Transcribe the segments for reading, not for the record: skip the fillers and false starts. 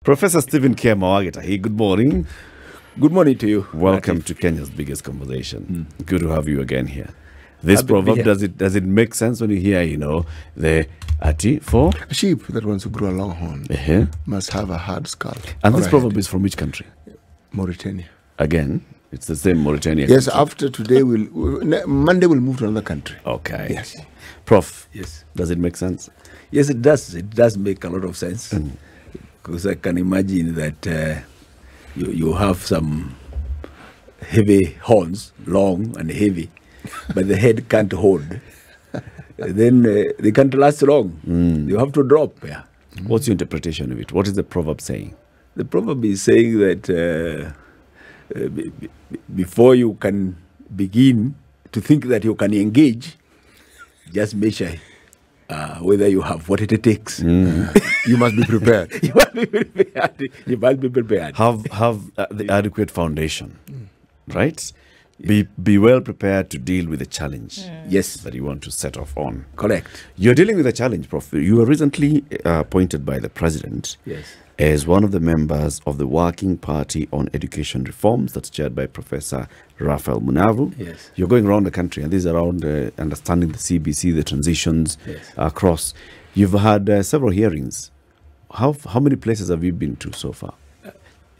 Professor Stephen Kiama, hey, good morning. Good morning to you. Welcome to Kenya's biggest conversation. Good to have you again here. This proverb, does it make sense when you hear, the ati for? A sheep that wants to grow a long horn must have a hard skull. And this proverb is from which country? Mauritania. Again, it's the same Mauritania. Yes, country. after today, Monday we'll move to another country. Okay. Yes. Prof, Yes. does it make sense? Yes, it does. It does make a lot of sense. Because I can imagine that you have some heavy horns, long and heavy, but the head can't hold. Then they can't last long. You have to drop. Yeah. What's your interpretation of it? What is the proverb saying? The proverb is saying that before you can begin to think that you can engage, just measure whether you have what it takes. You must be prepared. You must be prepared. You must be prepared. Have the adequate foundation, right? Be well prepared to deal with the challenge. Yes. That you want to set off on. Correct. You're dealing with a challenge, Prof. You were recently appointed by the President as one of the members of the Working Party on Education Reforms that's chaired by Professor Raphael Munavu. Yes. You're going around the country, and this is around understanding the CBC, the transitions across. You've had several hearings. How many places have you been to so far?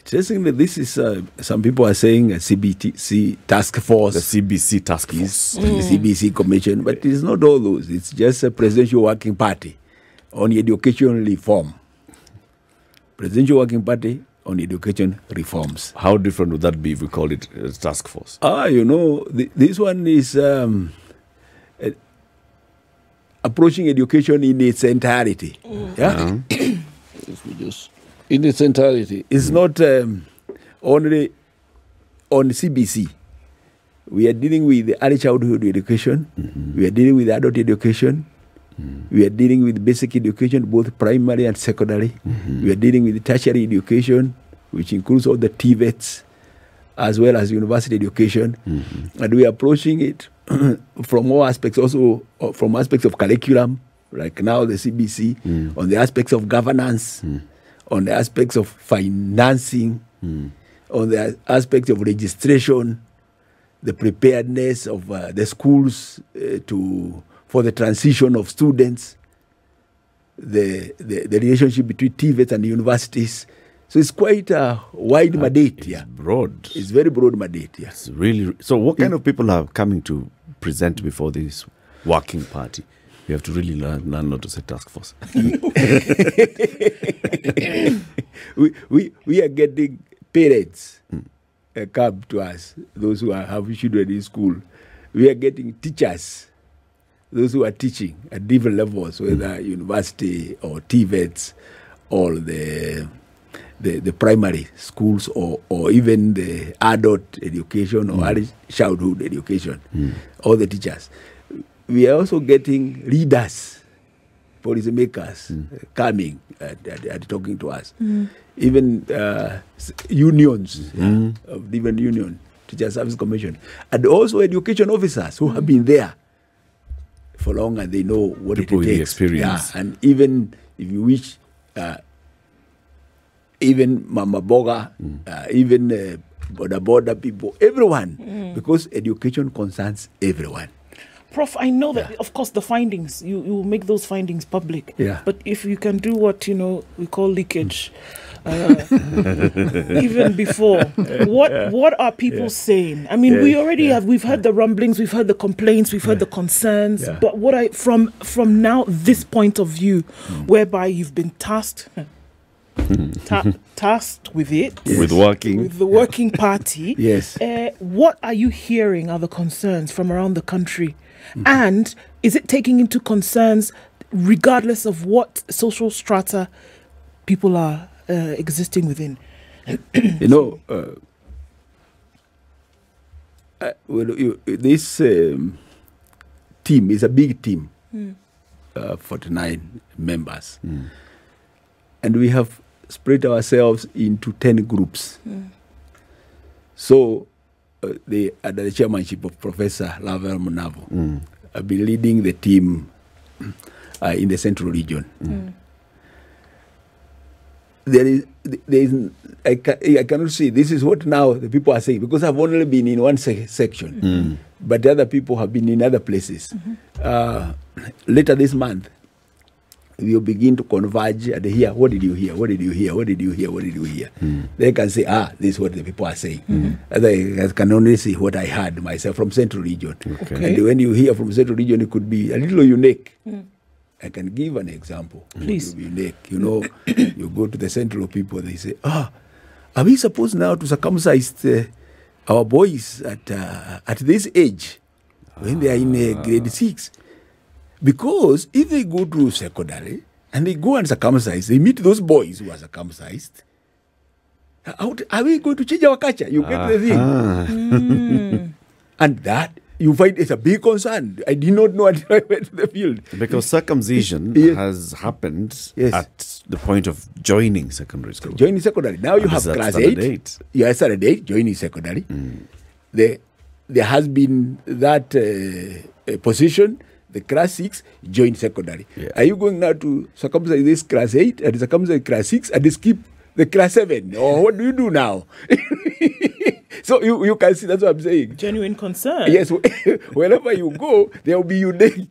Interestingly, this is, some people are saying a CBTC task force. The CBC task force. The CBC commission, but it is not all those. It's just a presidential working party on education reform. Presidential working party on education reforms. How different would that be if we call it a task force? This one is approaching education in its entirety. Yeah. In its entirety. It's not only on CBC. We are dealing with the early childhood education. We are dealing with adult education. We are dealing with basic education, both primary and secondary. We are dealing with tertiary education, which includes all the TVETs, as well as university education. And we are approaching it from all aspects, also from aspects of curriculum, like now the CBC, on the aspects of governance, on the aspects of financing, on the aspects of registration, the preparedness of the schools for the transition of students, the relationship between TVET and universities. So it's quite a wide mandate. It's broad. It's very broad mandate. Yeah. It's really. So what kind of people are coming to present before this working party? You have to really learn not to say task force. we are getting parents come to us, those who have children in school. We are getting teachers, those who are teaching at different levels, whether university or TVETs or the primary schools or even the adult education or early childhood education, all the teachers. We are also getting leaders, policymakers coming and talking to us. Even unions of different union, Teacher Service Commission, and also education officers who have been there for long and they know what people it takes. With the experience. Yeah, and even if you wish, even Mama Boga, even border people, everyone, because education concerns everyone. Prof, I know that, of course, the findings, you will make those findings public. Yeah. But if you can do what, we call leakage, even before, what are people saying? I mean, we already we've heard the rumblings, we've heard the complaints, we've heard the concerns. Yeah. But from now, this point of view, whereby you've been tasked with it, with the working party, yes. What are you hearing are the concerns from around the country? And is it taking into concerns regardless of what social strata people are existing within? This team is a big team, 49 members. And we have split ourselves into 10 groups. So, under the chairmanship of Professor Raphael Munavu, I've been leading the team in the Central Region. I cannot see. This is what now the people are saying, because I've only been in one section, but the other people have been in other places. Later this month, we'll begin to converge and hear, what did you hear? What did you hear? What did you hear? What did you hear? They can say, this is what the people are saying. I can only say what I heard myself from Central Region. And when you hear from Central Region, it could be a little unique. I can give an example. Please. It will be unique. You know, you go to the Central people, they say, are we supposed now to circumcise our boys at this age when they are in grade 6? Because if they go to secondary and they go and circumcise, they meet those boys who are circumcised. Are we going to change our culture? You get the thing? And that, you find it's a big concern. I did not know until I went to the field. Because circumcision has happened at the point of joining secondary school. Joining secondary. Now you have class 8. You are standard 8, joining secondary. There has been that position. The class 6 join secondary. Are you going now to circumcise this class 8 and circumcise class 6 and skip the class 7? Or what do you do now? So you can see, that's what I'm saying. Genuine concern. Yes, wherever you go, there will be unique.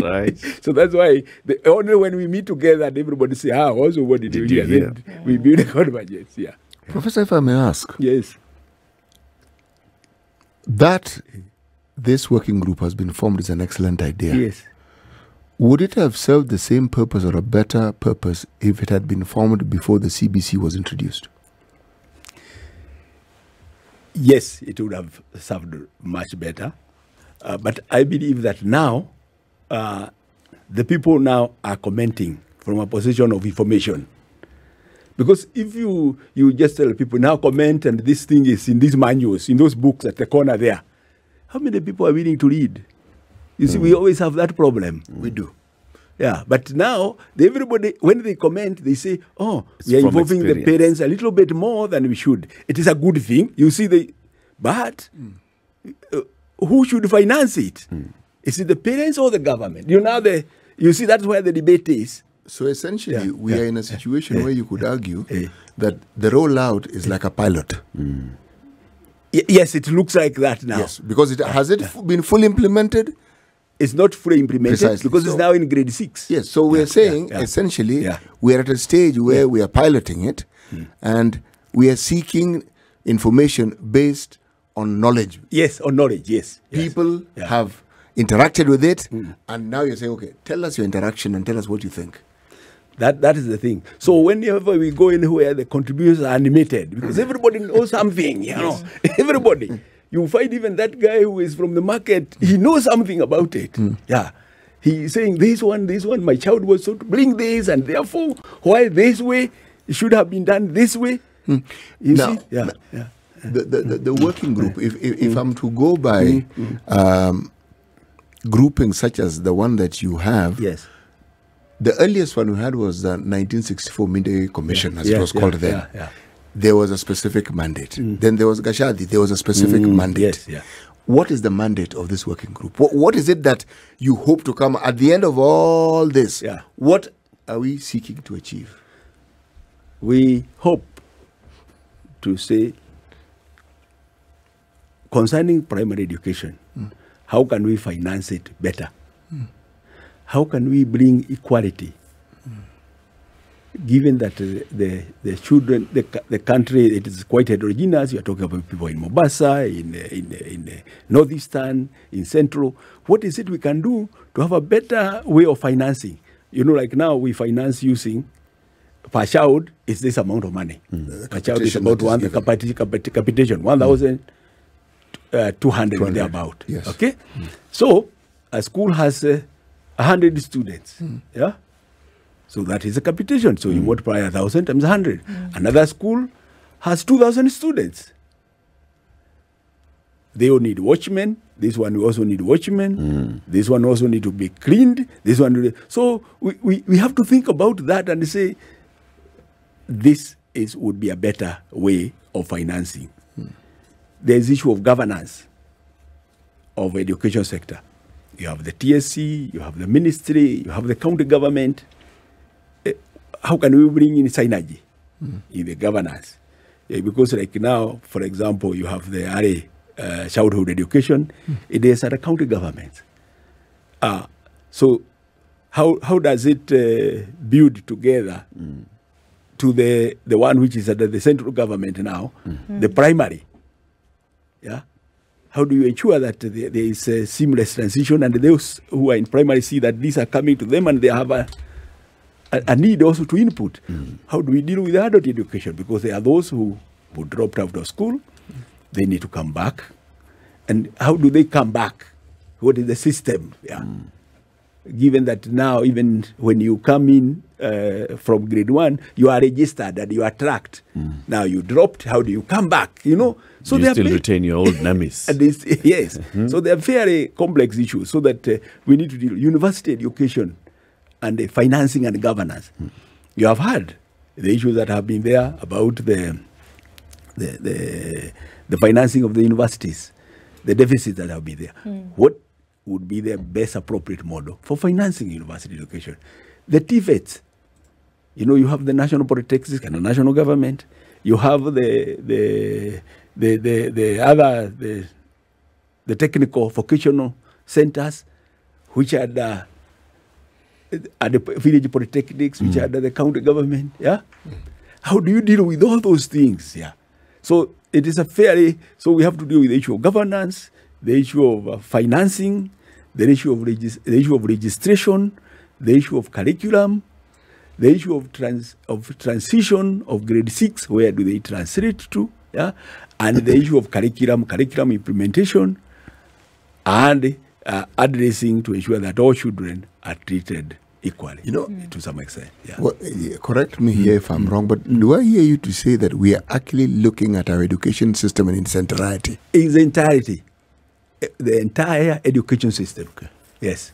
Right. So that's why only when we meet together and everybody say, also what did you hear? Then we build a convergence. Yeah. Professor, if I may ask. Yes. That this working group has been formed is an excellent idea. Yes. Would it have served the same purpose or a better purpose if it had been formed before the CBC was introduced? Yes, it would have served much better. But I believe that now, the people now are commenting from a position of information. Because if you just tell people, now comment and this thing is in these manuals, in those books at the corner there, how many people are willing to read? You see, we always have that problem. We do. Yeah, but now, everybody, when they comment, they say, we are involving the parents a little bit more than we should. It is a good thing. You see, but who should finance it? Is it the parents or the government? You see, that's where the debate is. So essentially, we are in a situation where you could argue that the rollout is like a pilot. Yes, it looks like that now. Yes, because has it been fully implemented? It's not fully implemented. Precisely. Because it's now in grade 6. Yes, so we're saying essentially we're at a stage where we are piloting it and we are seeking information based on knowledge. Yes, on knowledge, yes. People have interacted with it and now you're saying, okay, tell us your interaction and tell us what you think. That is the thing. So whenever we go anywhere, the contributions are animated because everybody knows something, you know. Everybody. You find even that guy who is from the market, he knows something about it. Yeah. He's saying, this one, my child was so to bring this, and therefore, why this way, it should have been done this way. You see? Yeah. The working group, if I'm to go by grouping such as the one that you have, the earliest one we had was the 1964 Midday Commission, as it was called then. There was a specific mandate. Then there was Gashadi, there was a specific mandate. What is the mandate of this working group? What is it that you hope to come at the end of all this? What are we seeking to achieve? We hope to say, concerning primary education, how can we finance it better? How can we bring equality? Given that the children, the country, it is quite heterogeneous. You are talking about people in Mombasa, in Northeastern, in Central. What is it we can do to have a better way of financing? You know, like now we finance using, per child, is this amount of money. Per child is about capitation, 1,200 or thereabout. Okay? So, a school has 100 students. So that is a capitation. So you multiply 1,000 times 100. Another school has 2,000 students. They all need watchmen. This one also need watchmen. This one also need to be cleaned. This one. So we have to think about that and say, this would be a better way of financing. There's issue of governance of education sector. You have the TSC, you have the ministry, you have the county government. how can we bring in synergy in the governance? Because like now, for example, you have the early childhood education. It is at the county governments. So how does it build together to the one which is at the central government now, the primary? Yeah. How do you ensure that there is a seamless transition, and those who are in primary see that these are coming to them and they have a need also to input? How do we deal with adult education? Because there are those who dropped out of school, they need to come back. And how do they come back? What is the system? Yeah. Given that now, even when you come in from grade 1, you are registered and you are tracked. Now you dropped, how do you come back? You know, so you still retain your old names. Yes. So they are very complex issues. So that we need to deal with university education and the financing and governance. You have heard the issues that have been there about the financing of the universities, the deficits that have been there. What would be the best appropriate model for financing university education? The TVETs. You know, you have the national polytechnics and the national government. You have the technical vocational centers, which are the village polytechnics, which are the county government. Yeah. How do you deal with all those things? Yeah. So it is so we have to deal with the issue of governance, the issue of financing, the issue of registration, the issue of curriculum, the issue of transition of grade 6, where do they translate to, yeah, and the issue of curriculum implementation, and addressing to ensure that all children are treated equally, you know, to some extent. Yeah. Well, correct me here if I'm wrong, but do I hear you to say that we are actually looking at our education system in its entirety? In its entirety. The entire education system. Okay. Yes.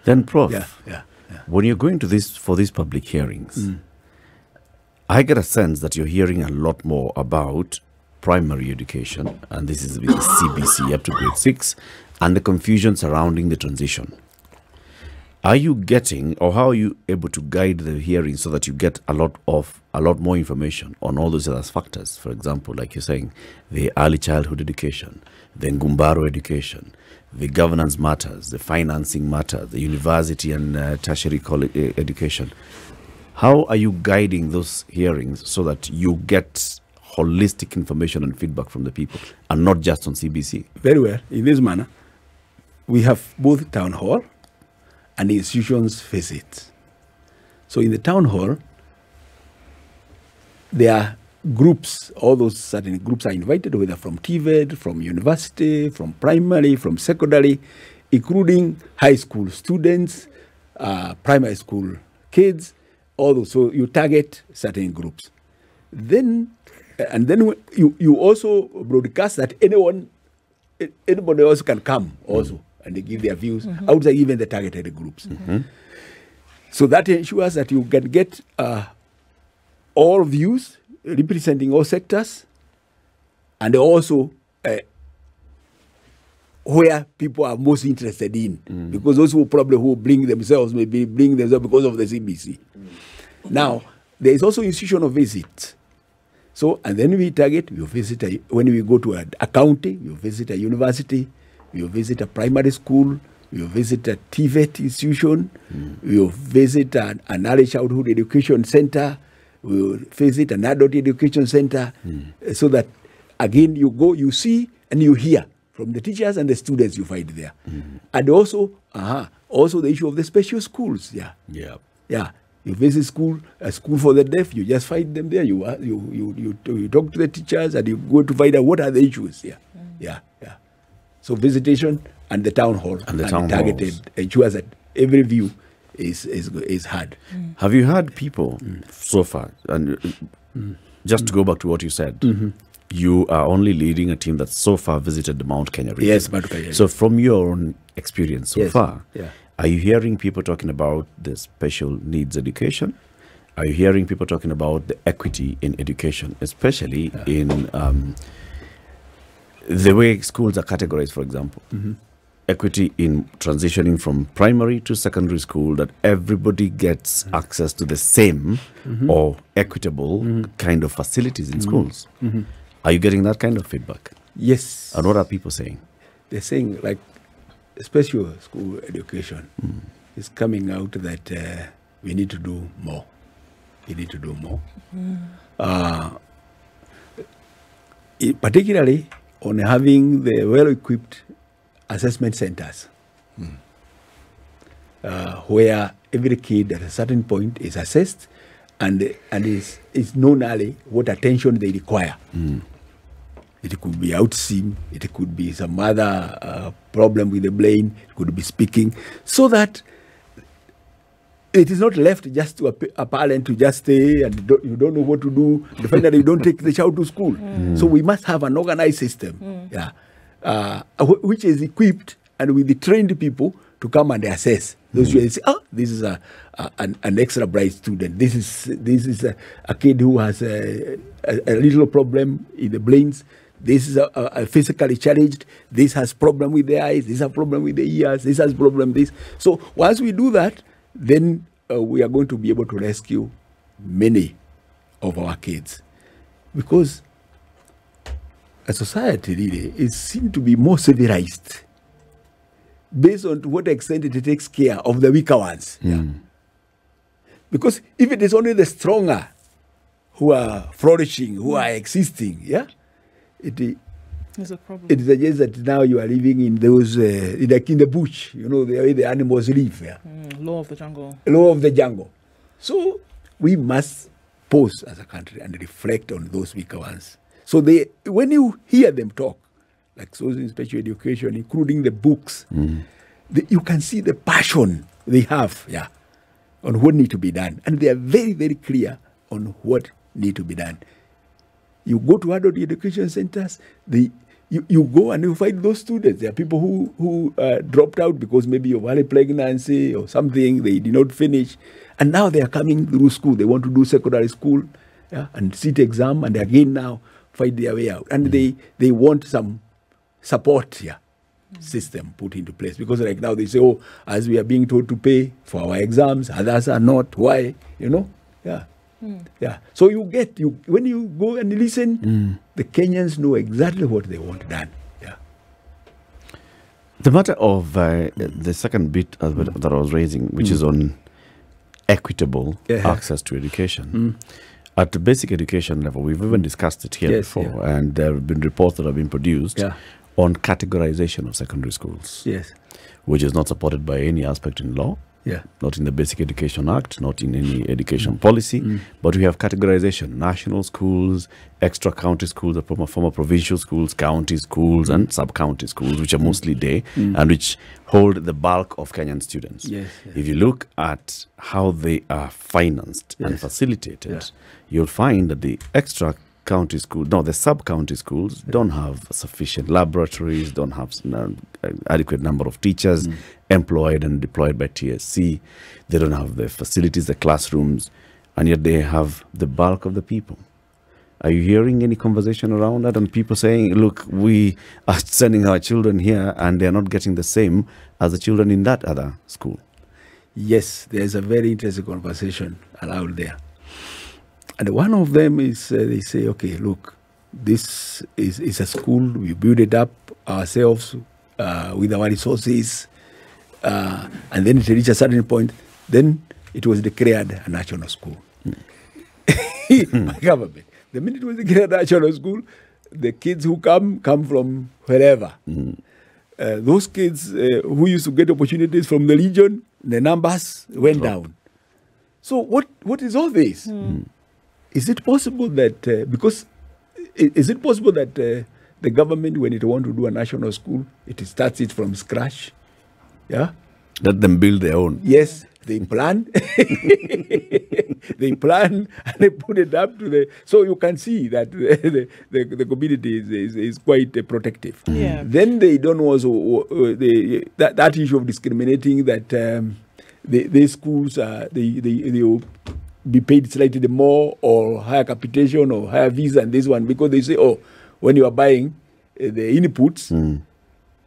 Then, Prof, when you're going to for these public hearings, I get a sense that you're hearing a lot more about primary education, and this is with the CBC up to grade 6, and the confusion surrounding the transition. Are you getting, or how are you able to guide the hearing so that you get a lot more information on all those other factors? For example, like you're saying, the early childhood education, the Ngumbaro education, the governance matters, the financing matters, the university and tertiary college education. How are you guiding those hearings so that you get holistic information and feedback from the people, and not just on CBC? Very well. In this manner, we have both town hall and institutions visit. So in the town hall, there are groups, all those certain groups are invited, whether from TVET, from university, from primary, from secondary, including high school students, primary school kids, all those. So you target certain groups. Then you also broadcast that anybody else can come also, and they give their views outside even the targeted groups. So that ensures that you can get all views representing all sectors, and also where people are most interested in, because those who bring themselves because of the CBC. Now, there is also institutional visit. So, and then we target, we visit, when we go to a county, we visit a university, we visit a primary school, we visit a TVET institution, we visit an early childhood education center, we will visit an adult education center, so that, again, you go, you see, and you hear from the teachers and the students you find there. And also, also the issue of the special schools. You visit a school for the deaf, you just find them there, you talk to the teachers, and you go to find out what are the issues. So visitation and the town hall and targeted ensures that every view is heard. Have you had people so far, and just to go back to what you said, you are only leading a team that so far visited the Mount Kenya region. Yes, Mount Kenya. So from your own experience so far, are you hearing people talking about the special needs education? Are you hearing people talking about the equity in education, especially in the way schools are categorized, for example? equity in transitioning from primary to secondary school, that everybody gets access to the same or equitable kind of facilities in schools. Are you getting that kind of feedback? Yes. And what are people saying? They're saying, like, special school education is coming out that we need to do more. We need to do more. Particularly on having the well-equipped assessment centers, where every kid at a certain point is assessed and is known early what attention they require. It could be outseen, it could be some other problem with the brain, it could be speaking, so that it is not left just to a parent to just stay and you don't know what to do. Finally, you don't take the child to school. So we must have an organized system, which is equipped and with the trained people to come and assess. Those who say, oh, this is an extra bright student. This is a kid who has a little problem in the brains. This is a physically challenged. This has problem with the eyes. This has problem with the ears. This has problem with this. So once we do that, then we are going to be able to rescue many of our kids. Because a society really is seen to be more civilized based on to what extent it takes care of the weaker ones. Because if it is only the stronger who are flourishing, who are existing, There's a problem. it suggests that now you are living in those, like in the bush, the way the animals live. Law of the jungle. Law of the jungle. So we must pause as a country and reflect on those weaker ones. So when you hear them talk, like those in special education, including the books, you can see the passion they have, on what need to be done. And they are very, very clear on what need to be done. You go to adult education centers, you go and you find those students. There are people who dropped out because maybe of early pregnancy or something, they did not finish. And now they are coming through school. They want to do secondary school and sit exam, and again now find their way out. And they want some support system put into place. Because like now they say, oh, as we are being told to pay for our exams, others are not. Why? So when you go and listen, the Kenyans know exactly what they want done. The matter of the second bit that I was raising, which is on equitable access to education. At the basic education level, we've even discussed it here before, and there have been reports that have been produced on categorization of secondary schools, which is not supported by any aspect in law. Not in the Basic Education Act, not in any education policy, but we have categorization: national schools, extra county schools, former provincial schools, county schools, and sub-county schools, which are mostly day and which hold the bulk of Kenyan students. If you look at how they are financed and facilitated, you'll find that the extra county school, the sub-county schools don't have sufficient laboratories, don't have adequate number of teachers employed and deployed by TSC. They don't have the facilities, the classrooms, and yet they have the bulk of the people. Are you hearing any conversation around that? And people saying, look, we are sending our children here and they're not getting the same as the children in that other school. Yes, there's a very interesting conversation allowed there. And one of them is, they say, okay, look, this is a school, we build it up ourselves with our resources, and then it reached a certain point, then it was declared a national school. By government. The minute it was declared a national school, the kids who come from wherever. Those kids who used to get opportunities from the region, the numbers went down. So what is all this? Is it possible that, is it possible that the government, when it wants to do a national school, it starts it from scratch? Let them build their own. Yes, they plan. They plan and they put it up to the... So you can see that the community is quite protective. Then they don't also... that issue of discriminating that the schools, they will be paid slightly more or higher capitation or higher visa and this one, because they say, oh, when you are buying the inputs,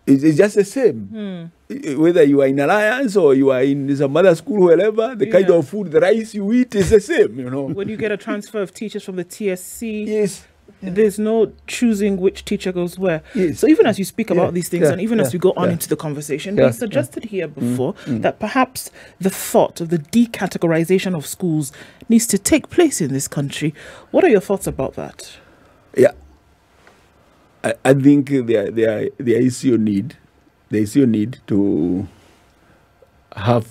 It's just the same. Whether you are in Alliance or you are in some other school, wherever, the kind of food, the rice you eat is the same, you know. When you get a transfer of teachers from the TSC, yes, there's no choosing which teacher goes where. Yes. So even as you speak about these things, and even as we go on into the conversation, we suggested here before that perhaps the thought of the decategorization of schools needs to take place in this country. What are your thoughts about that? Yeah. I think there is your need. There is your need to have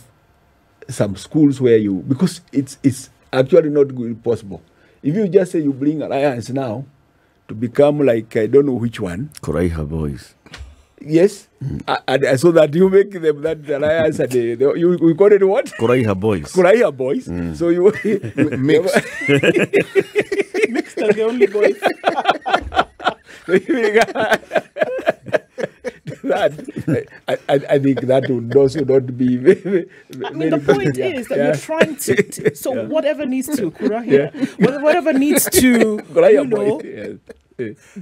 some schools where you, because it's actually not possible. If you just say you bring Alliance now to become like, I don't know which one. Kuraiha boys. Yes. So that you make them that Alliance, and we call it what? Kuraiha boys. Kuraiha boys. So you mixed. Mixed are the only boys. I think that would also not be very, I mean, the point is that you're trying to so whatever needs to whatever needs to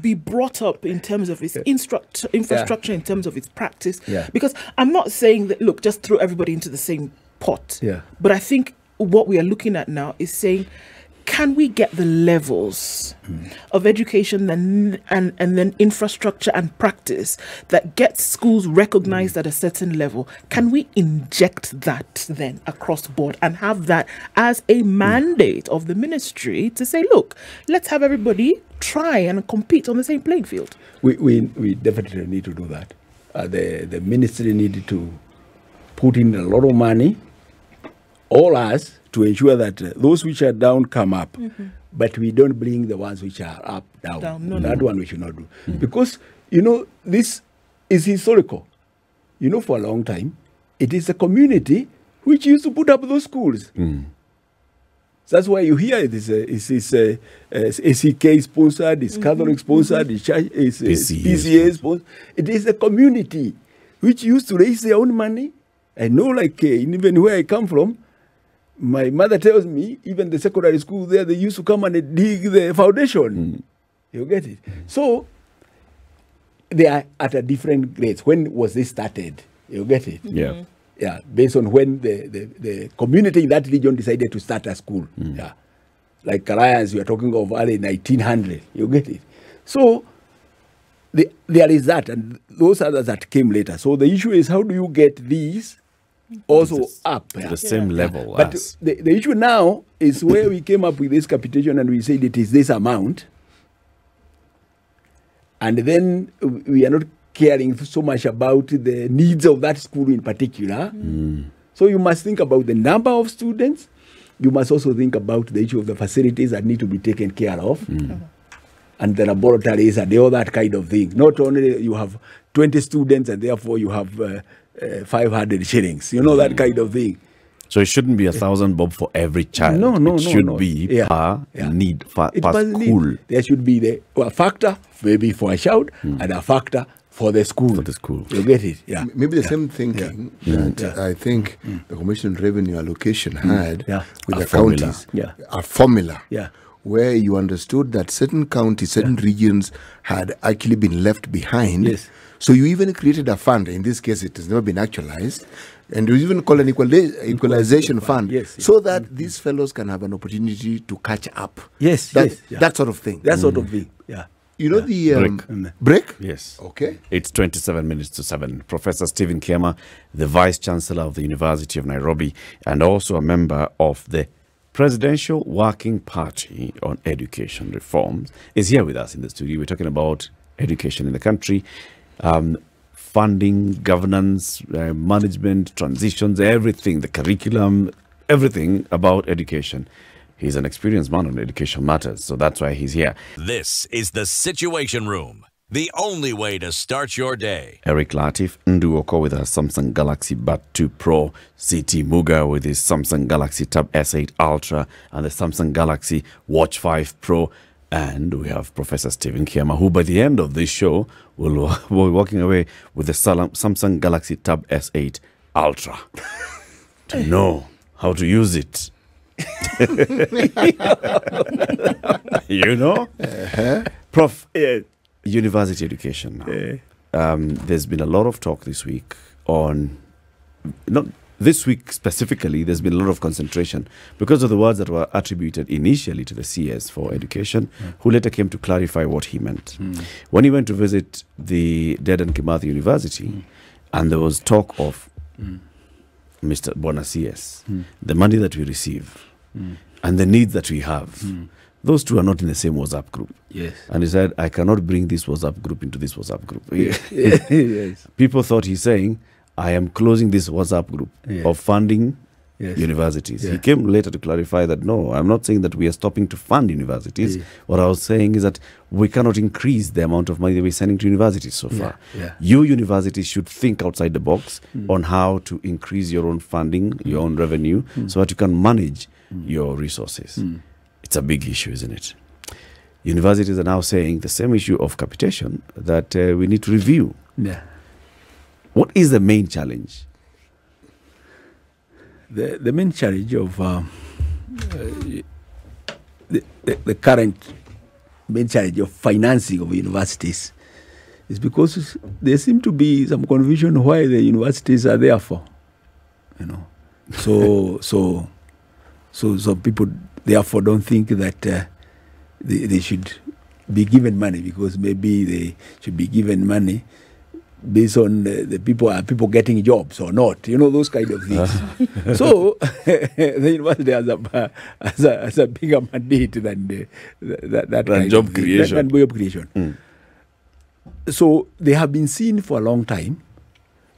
be brought up in terms of its infrastructure, in terms of its practice. Because I'm not saying that, look, just throw everybody into the same pot. But I think what we are looking at now is saying, can we get the levels of education and then infrastructure and practice that gets schools recognized at a certain level? Can we inject that then across board and have that as a mandate of the ministry to say, look, let's have everybody try and compete on the same playing field? We definitely need to do that. The ministry needed to put in a lot of money, all us, to ensure that those which are down come up, but we don't bring the ones which are up down. That one we should not do. Because, you know, this is historical. You know, for a long time, it is the community which used to put up those schools. That's why you hear it is ACK sponsored, it's Catholic sponsored, it's PCA sponsored. It is the community which used to raise their own money. I know, like, even where I come from, my mother tells me, even the secondary school there, they used to come and dig the foundation. You get it? So, they are at a different grades. When was this started? You get it? Yeah. Yeah, based on when the community in that region decided to start a school. Yeah. Like Alliance, we are talking of early 1900. You get it? So, there is that, and those others that came later. So, the issue is, how do you get these also up to the same level? But the issue now is where we came up with this capitation and we said it is this amount, and then we are not caring so much about the needs of that school in particular. So you must think about the number of students. You must also think about the issue of the facilities that need to be taken care of, and the laboratories and all that kind of thing. Not only you have 20 students and therefore you have 500 shillings, you know, that kind of thing. So it shouldn't be 1,000 bob for every child. No, it should be per need, per school. There should be a factor maybe for a child and a factor for the school. For the school. You get it? Yeah. Maybe the same thinking that I think the Commission on Revenue Allocation had with the counties. A formula. Where you understood that certain counties, certain regions had actually been left behind. So you even created a fund. In this case, it has never been actualized. And you even call an equalization fund, so that these fellows can have an opportunity to catch up. That sort of thing. That sort of thing, You know the break? Yes. Okay. It's 27 minutes to 7. Professor Stephen Kiama, the Vice-Chancellor of the University of Nairobi, and also a member of the Presidential Working Party on Education Reforms, is here with us in the studio. We're talking about education in the country, funding, governance, management, transitions, everything, the curriculum, everything about education. He's an experienced man on education matters, so that's why he's here. This is the Situation Room, the only way to start your day. Eric Latif Nduoko with our Samsung Galaxy Buds 2 Pro, CT Muga with his Samsung Galaxy Tab S8 Ultra and the Samsung Galaxy Watch 5 Pro. And we have Professor Stephen Kiama, who by the end of this show will be walking away with the Samsung Galaxy Tab S8 Ultra to know how to use it. You know? Prof, university education now. there's been a lot of talk this week on, not this week specifically, there's been a lot of concentration because of the words that were attributed initially to the CS for education, who later came to clarify what he meant. When he went to visit the Dedan Kimathi University, and there was talk of Mr. Bona CS, the money that we receive, and the needs that we have, those two are not in the same WhatsApp group. Yes. And he said, I cannot bring this WhatsApp group into this WhatsApp group. Yes. People thought he's saying, I am closing this WhatsApp group of funding universities. He came later to clarify that, no, I'm not saying that we are stopping to fund universities. What I was saying is that we cannot increase the amount of money that we're sending to universities so far. You universities should think outside the box on how to increase your own funding, your own revenue, so that you can manage your resources. It's a big issue, isn't it? Universities are now saying the same issue of capitation that we need to review. What is the main challenge? The main challenge of the current main challenge of financing of universities is because there seems to be some confusion why the universities are there for, So some people therefore don't think that they should be given money, because maybe they should be given money based on the people getting jobs or not, those kind of things. So the university has a bigger mandate than that kind job of creation. Than job creation. So they have been seen for a long time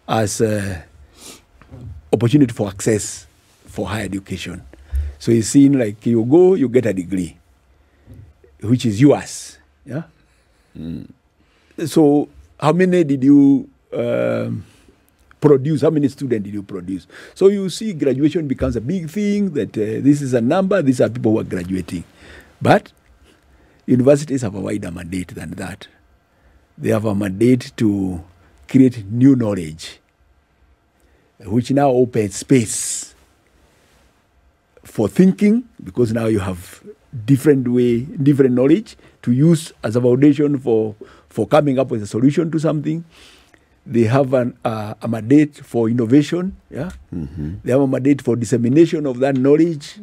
as opportunity for access for higher education. So it's seen like you go, you get a degree, which is yours. Yeah. So how many did you produce? How many students did you produce? So you see graduation becomes a big thing, that this is a number, these are people who are graduating. But universities have a wider mandate than that. They have a mandate to create new knowledge, which now opens space for thinking, because now you have different knowledge to use as a foundation for coming up with a solution to something. They have a mandate for innovation. Yeah, they have a mandate for dissemination of that knowledge.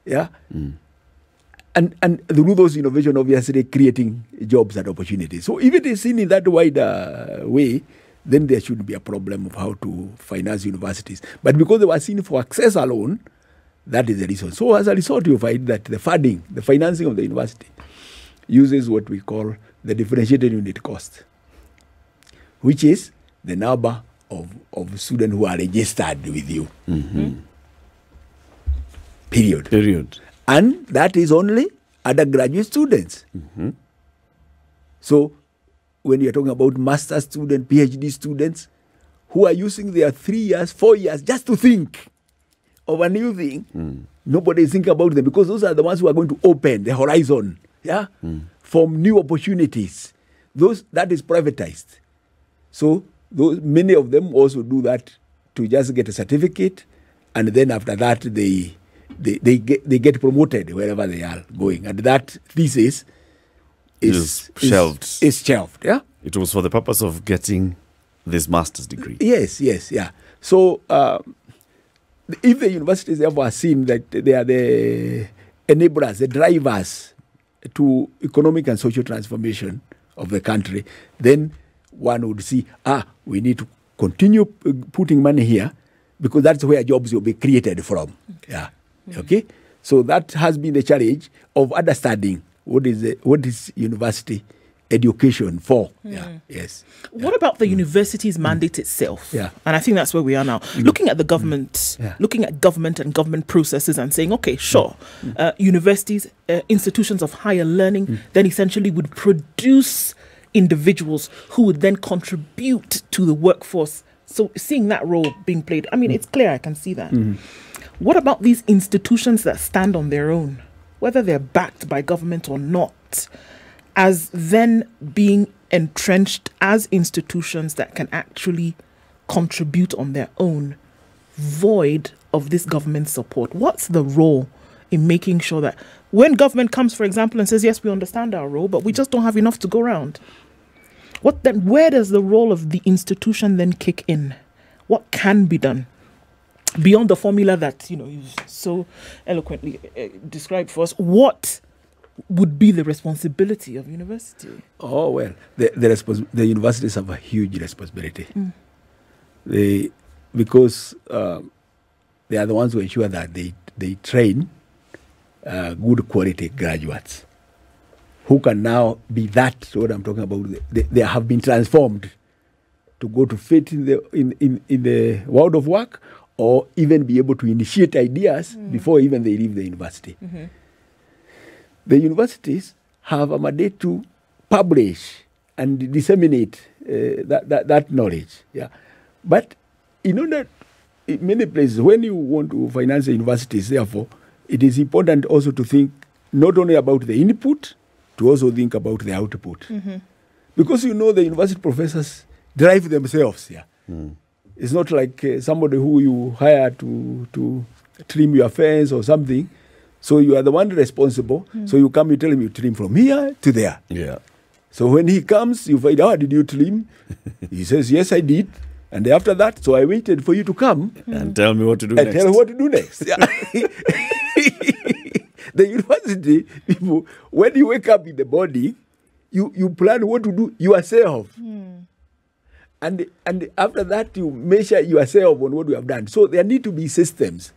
Yeah, and through those innovation, obviously creating jobs and opportunities. So if it is seen in that wider way, then there shouldn't be a problem of how to finance universities. But because they were seen for access alone, that is the reason. So as a result, you find that the financing of the university uses what we call the differentiated unit cost, which is the number of students who are registered with you. Period. And that is only undergraduate students. So when you're talking about master students, PhD students, who are using their 3 years, 4 years just to think of a new thing, nobody is thinking about them, because those are the ones who are going to open the horizon, for new opportunities. That is privatized. So many of them also do that to just get a certificate, and then after that they get promoted wherever they are going, and that thesis is shelved. Is shelved. Yeah. It was for the purpose of getting this master's degree. Yes. Yeah. So if the universities ever are seen that they are the enablers, the drivers to economic and social transformation of the country, then one would see, we need to continue putting money here, because that's where jobs will be created from. Yeah. Okay. So that has been the challenge of understanding what is university education for. Yes. What about the university's mandate itself? Yeah. And I think that's where we are now. Looking at the government, looking at government and government processes and saying, okay, sure, universities, institutions of higher learning, then essentially would produce individuals who would then contribute to the workforce. So seeing that role being played, I mean, it's clear, I can see that. What about these institutions that stand on their own, whether they're backed by government or not, as then being entrenched as institutions that can actually contribute on their own, void of this government support? What's the role in making sure that when government comes, for example, and says, yes, we understand our role, but we just don't have enough to go around? Where does the role of the institution then kick in? What can be done beyond the formula that you've so eloquently described for us? What would be the responsibility of university? Oh well, the universities have a huge responsibility. Because they are the ones who ensure that they train good quality graduates who can now be what I'm talking about. They have been transformed to go to fit in the world of work, or even be able to initiate ideas before even they leave the university. The universities have a mandate to publish and disseminate that knowledge. Yeah, but that in many places, when you want to finance the universities, therefore, it is important also to think not only about the input, to also think about the output. Because the university professors drive themselves. Yeah, it's not like somebody who you hire to trim your fence or something. So you are the one responsible. So you come, you tell him you trim from here to there. Yeah. So when he comes, you find out, did you trim? He says, yes, I did. And after that, so I waited for you to come. And tell me what to do next. And tell me what to do next. Yeah. The university people, when you wake up in the morning, you plan what to do yourself. And after that, you measure yourself on what you have done. So there need to be systems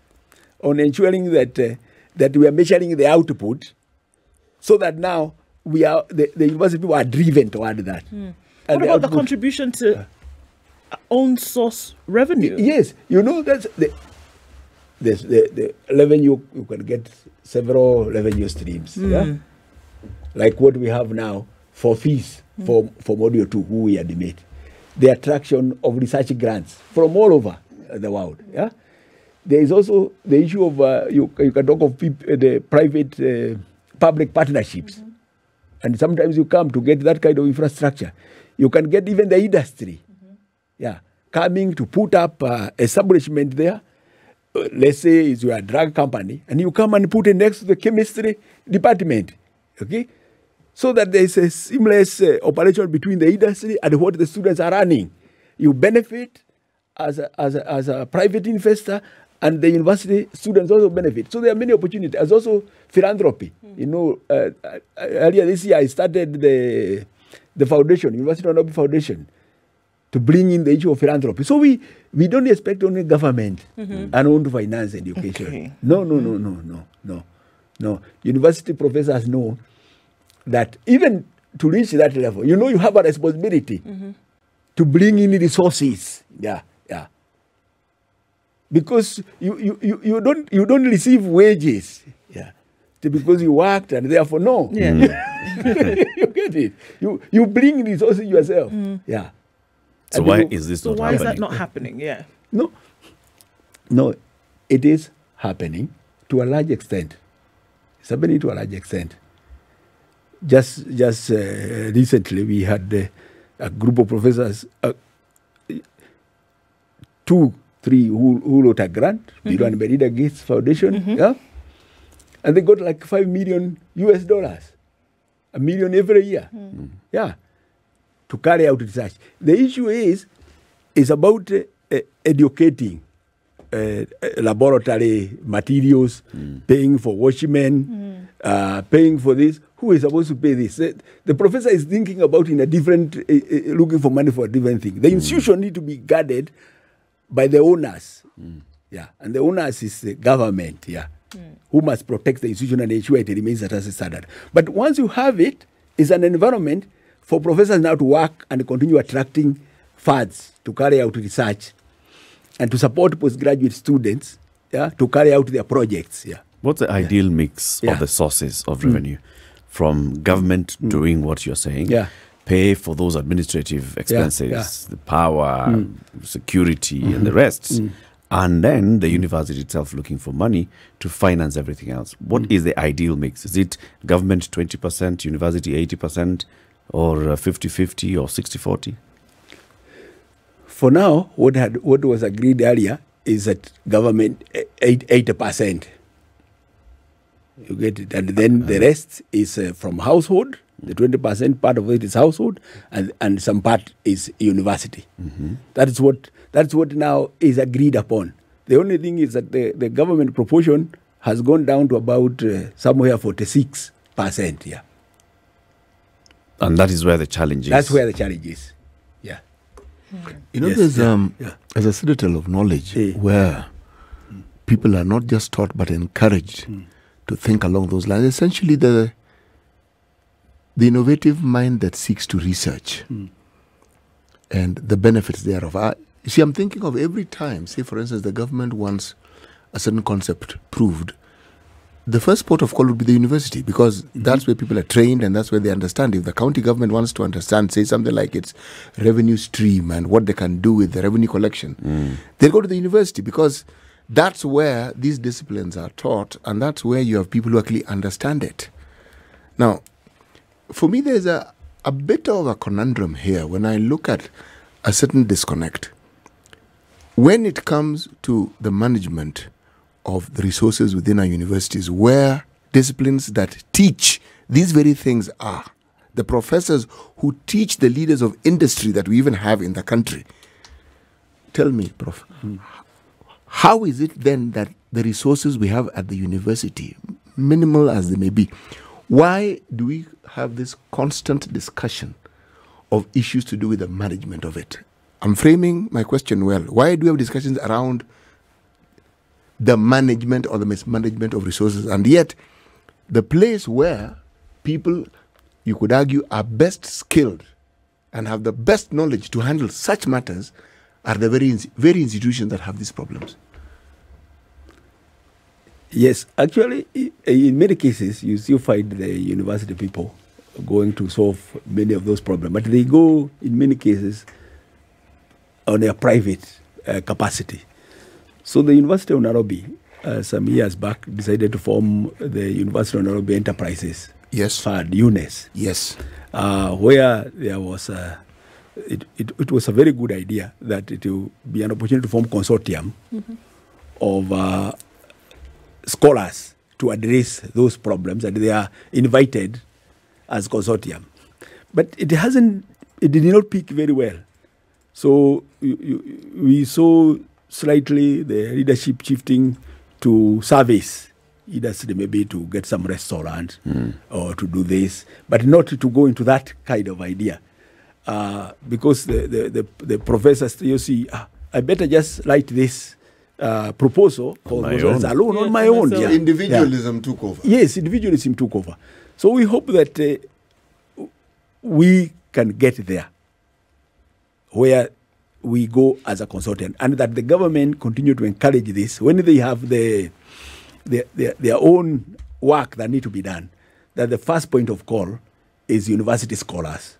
on ensuring that we are measuring the output, so that now the university people are driven toward that. What about the contribution to own source revenue? Yes, that's the revenue. You can get several revenue streams. Yeah, like what we have now for fees for Module 2, who we admit, the attraction of research grants from all over the world. Yeah, there is also the issue of you can talk of the private public partnerships, and sometimes you come to get that kind of infrastructure. You can get even the industry. Yeah, coming to put up establishment there. Let's say it's your drug company, and you come and put it next to the chemistry department. Okay, so that there is a seamless operation between the industry and what the students are running. You benefit as a private investor, and the university students also benefit. So there are many opportunities. There's also philanthropy. Earlier this year I started the foundation, University of Nairobi Foundation, to bring in the issue of philanthropy. So we don't expect only government and own to finance education. Okay. No. University professors know that even to reach that level, you have a responsibility to bring in resources. Yeah. Because you don't receive wages. Yeah. Because you worked and therefore no. Yeah. You get it. You bring resources yourself. Yeah. So why is this not happening? Why is that not happening? Yeah. No, it is happening to a large extent. It's happening to a large extent. Just recently, we had a group of professors, 2-3 who wrote a grant, Bill and Melinda Gates Foundation, yeah, and they got like $5 million, $1 million every year, yeah, to carry out research. The issue is about educating laboratory materials, paying for watchmen, paying for this. Who is supposed to pay this? The professor is thinking about in a different, looking for money for a different thing. The institution need to be guarded by the owners, yeah, and the owners is the government, yeah, who must protect the institution and ensure it remains at a standard. But once you have it, it's an environment for professors now to work and continue attracting funds to carry out research and to support postgraduate students, yeah, to carry out their projects. Yeah. What's the ideal mix of the sources of revenue? From government doing what you're saying, pay for those administrative expenses, the power, security, and the rest, and then the university itself looking for money to finance everything else. What is the ideal mix? Is it government 20%, university 80%, or 50-50 or 60-40? For now, what was agreed earlier is that government 80%. You get it, and then the rest is from household The 20% part of it is household, and some part is university. That's what now is agreed upon. The only thing is that the government proportion has gone down to about somewhere 46%. Yeah. And that is where the challenge is. That's where the challenge is. Yeah. You know, there's a citadel of knowledge where people are not just taught but encouraged to think along those lines. Essentially, the innovative mind that seeks to research and the benefits thereof. I'm thinking of every time, say for instance, the government wants a certain concept proved, the first port of call would be the university, because that's where people are trained and that's where they understand. If the county government wants to understand, say something like its revenue stream and what they can do with the revenue collection, they'll go to the university, because that's where these disciplines are taught and that's where you have people who actually understand it. Now, for me, there's a bit of a conundrum here when I look at a certain disconnect. When it comes to the management of the resources within our universities, where disciplines that teach these very things are, the professors who teach the leaders of industry that we even have in the country. Tell me, Prof, how is it then that the resources we have at the university, minimal as they may be, why do we have this constant discussion of issues to do with the management of it? I'm framing my question well. Why do we have discussions around the management or the mismanagement of resources? And yet, the place where people, you could argue, are best skilled and have the best knowledge to handle such matters are the very institutions that have these problems. Yes, actually, in many cases, you still find the university people going to solve many of those problems, but they go, in many cases, on their private capacity. So the University of Nairobi, some years back, decided to form the University of Nairobi Enterprises. Yes. Fund, UNES. Yes. Where there was it was a very good idea that it will be an opportunity to form a consortium of scholars to address those problems, and they are invited as consortium. But it did not pick very well. So we saw slightly the leadership shifting to service industry, maybe to get some restaurant or to do this, but not to go into that kind of idea. Because the professors, you see, I better just write this proposal for alone on my own. So individualism took over. Yes, individualism took over. So we hope that we can get there, where we go as a consultant, and that the government continue to encourage this when they have their own work that need to be done, that the first point of call is university scholars.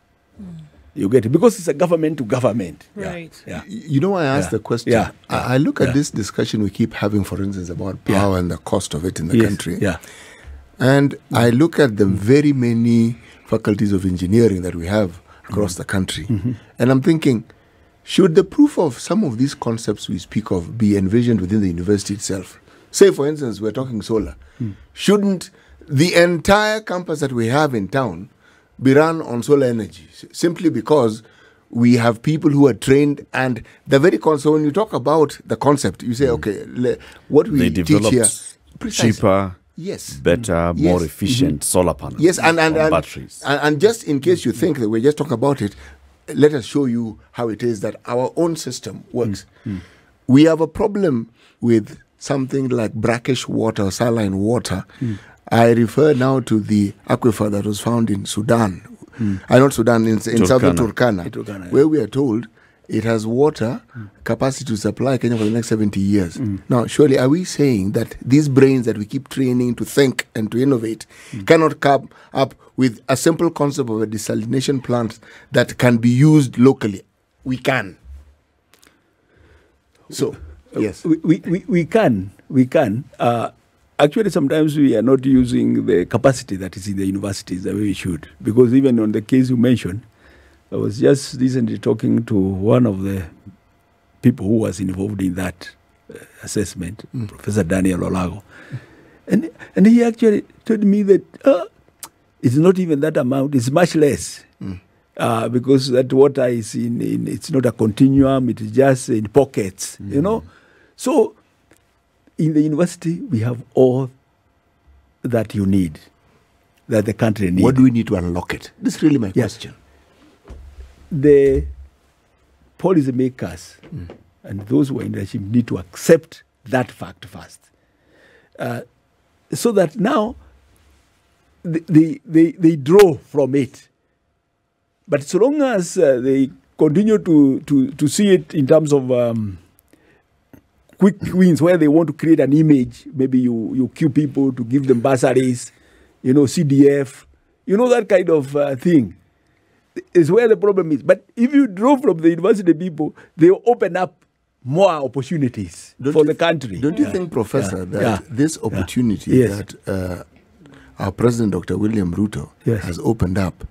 You get it? Because it's a government to government. Right. Yeah. You know, I asked the question. Yeah. I look at this discussion we keep having, for instance, about power and the cost of it in the country. Yeah. And I look at the very many faculties of engineering that we have across the country. And I'm thinking, should the proof of some of these concepts we speak of be envisioned within the university itself? Say, for instance, we're talking solar. Shouldn't the entire campus that we have in town be run on solar energy, simply because we have people who are trained? And the very concept, when you talk about the concept, you say, okay, what we teach here, cheaper, better, more efficient solar panels, and batteries. And just in case you think that we're just talking about it, let us show you how it is that our own system works. We have a problem with something like brackish water or saline water. I refer now to the aquifer that was found in Sudan. Not Sudan, in southern Turkana, where we are told it has water capacity to supply Kenya for the next 70 years. Now, surely are we saying that these brains that we keep training to think and to innovate cannot come up with a simple concept of a desalination plant that can be used locally? We can. So, yes. We can. Actually, sometimes we are not using the capacity that is in the universities the way we should. Because even on the case you mentioned, I was just recently talking to one of the people who was involved in that assessment, Professor Daniel Olago. And he actually told me that It's not even that amount. It's much less. Because that water is it's not a continuum. It is just in pockets, you know. So in the university, we have all that you need, that the country needs. What do we need to unlock it? This is really my question. The policymakers and those who are in leadership need to accept that fact first, so that now they draw from it. But so long as they continue to see it in terms of quick wins, where they want to create an image, maybe you cue people to give them bursaries, you know, CDF, you know, that kind of thing, is where the problem is. But if you draw from the university people, they will open up more opportunities for the country. Don't you think, Professor, that this opportunity that our President, Dr. William Ruto, has opened up,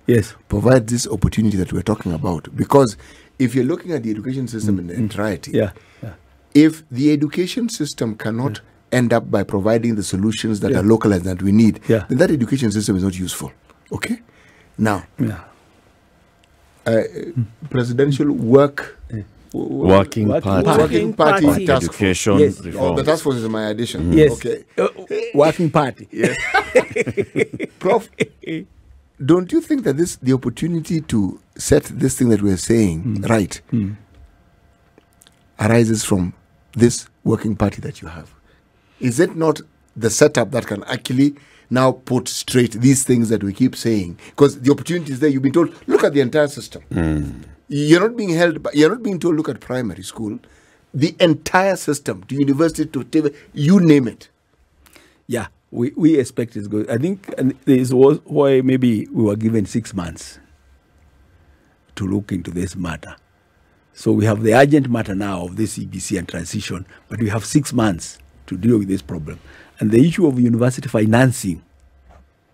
provides this opportunity that we're talking about? Because if you're looking at the education system in entirety, if the education system cannot end up by providing the solutions that are localized that we need, then that education system is not useful. Okay? Now, presidential Working Party task Education force. reform. The task force is my addition. Okay. Working Party. Prof, don't you think that the opportunity to set this thing that we're saying right arises from this working party that you have? Is it not the setup that can actually now put straight these things that we keep saying? Because the opportunity is there. You've been told, look at the entire system. You're not being you're not being told, look at primary school. The entire system, to university, to TV, you name it. Yeah, we expect it's good. I think this was why maybe we were given 6 months to look into this matter. So we have the urgent matter now of this EBC and transition, but we have 6 months to deal with this problem. And the issue of university financing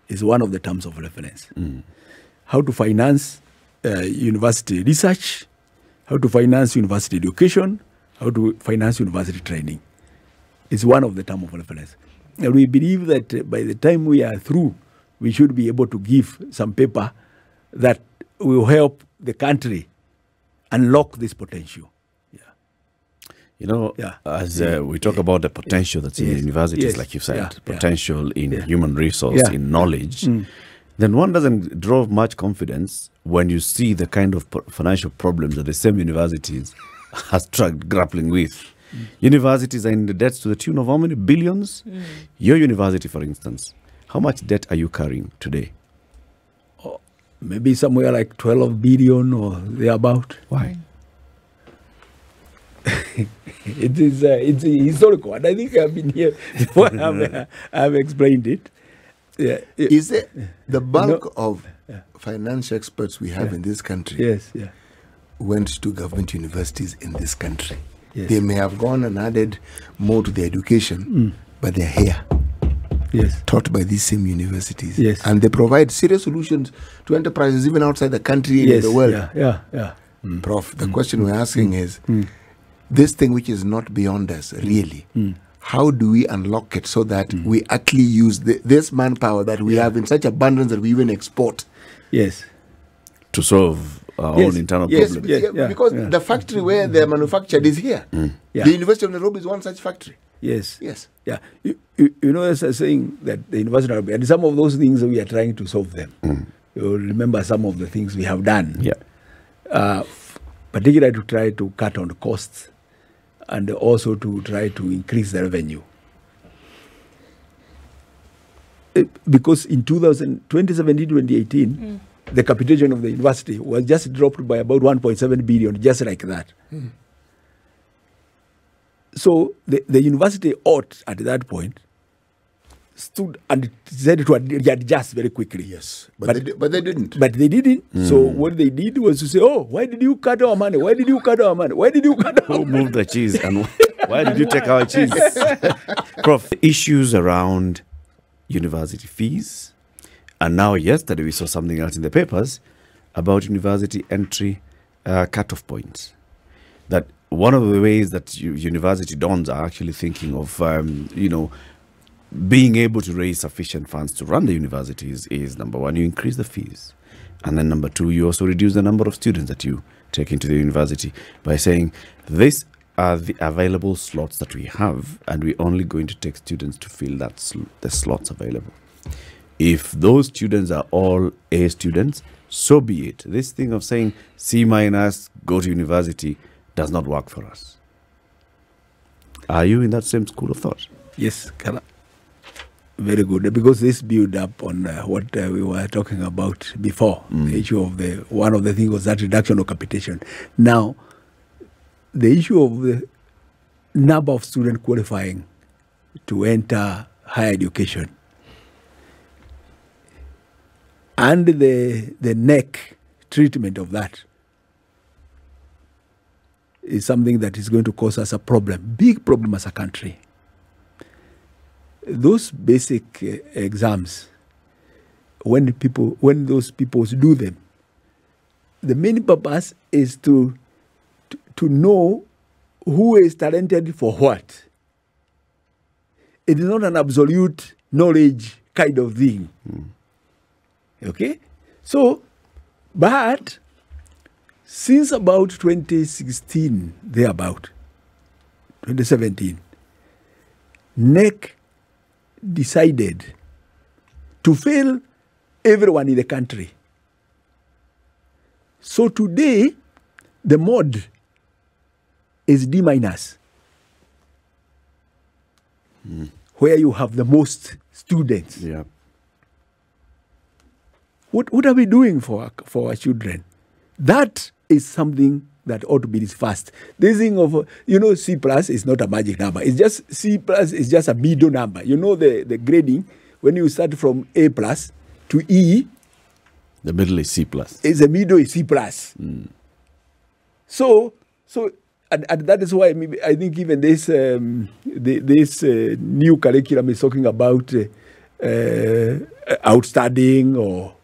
is one of the terms of reference. How to finance university research, how to finance university education, how to finance university training is one of the terms of reference. And we believe that by the time we are through, we should be able to give some paper that will help the country unlock this potential. You know, as we talk about the potential that's in universities, like you said, potential in human resource, in knowledge, then one doesn't draw much confidence when you see the kind of financial problems that the same universities are grappling with. Universities are in the debts to the tune of how many billions? Your university, for instance, how much debt are you carrying today? Maybe somewhere like 12 billion or thereabout. Why? It's historical, and I think I've been here before. I've explained it. Is it the bulk of financial experts we have in this country went to government universities in this country? They may have gone and added more to their education, but they're here, taught by these same universities, and they provide serious solutions to enterprises even outside the country and in the world. Prof, the question we're asking is, this thing which is not beyond us, really, how do we unlock it so that we actually use this manpower that we have in such abundance that we even export? To solve our own internal problems. Because the factory where they're manufactured is here. The University of Nairobi is one such factory. You know, as I was saying, that the University of Nairobi, and some of those things we are trying to solve them. You'll remember some of the things we have done. Particularly to try to cut on the costs and also to try to increase the revenue. Because in 2017-2018, the capitation of the university was just dropped by about 1.7 billion, just like that. So the university ought, at that point, stood and decided to adjust very quickly. But they didn't. But they didn't. So what they did was to say, oh, why did you cut our money? Why did you cut our money? Why did you cut our money? Who moved the cheese and why did you take our cheese? Prof, issues around university fees. And now yesterday we saw something else in the papers about university entry cutoff points. That one of the ways that university dons are actually thinking of, being able to raise sufficient funds to run the universities is, number one, you increase the fees. And then number two, you also reduce the number of students that you take into the university by saying, these are the available slots that we have, and we're only going to take students to fill the slots available. If those students are all A students, so be it. This thing of saying C minus, go to university, does not work for us. Are you in that same school of thought? Yes, very good. Because this build up on what we were talking about before. The issue of one of the things was that reduction of capitation. Now, the issue of the number of students qualifying to enter higher education and the KNEC treatment of that is something that is going to cause us a problem, big problem as a country. Those basic exams, when those people do them, the main purpose is to know who is talented for what. It is not an absolute knowledge kind of thing. Okay? So, but since about 2016, thereabout, 2017, KNEC decided to fail everyone in the country. So today, the mode is D minus, where you have the most students. Yeah. What are we doing for our children? That is something that ought to be discussed. This thing of, C plus is not a magic number. It's just, C plus is just a middle number. The grading, when you start from A plus to E. The middle is C plus. The middle is C plus. So and that is why I think even this new curriculum is talking about outstanding or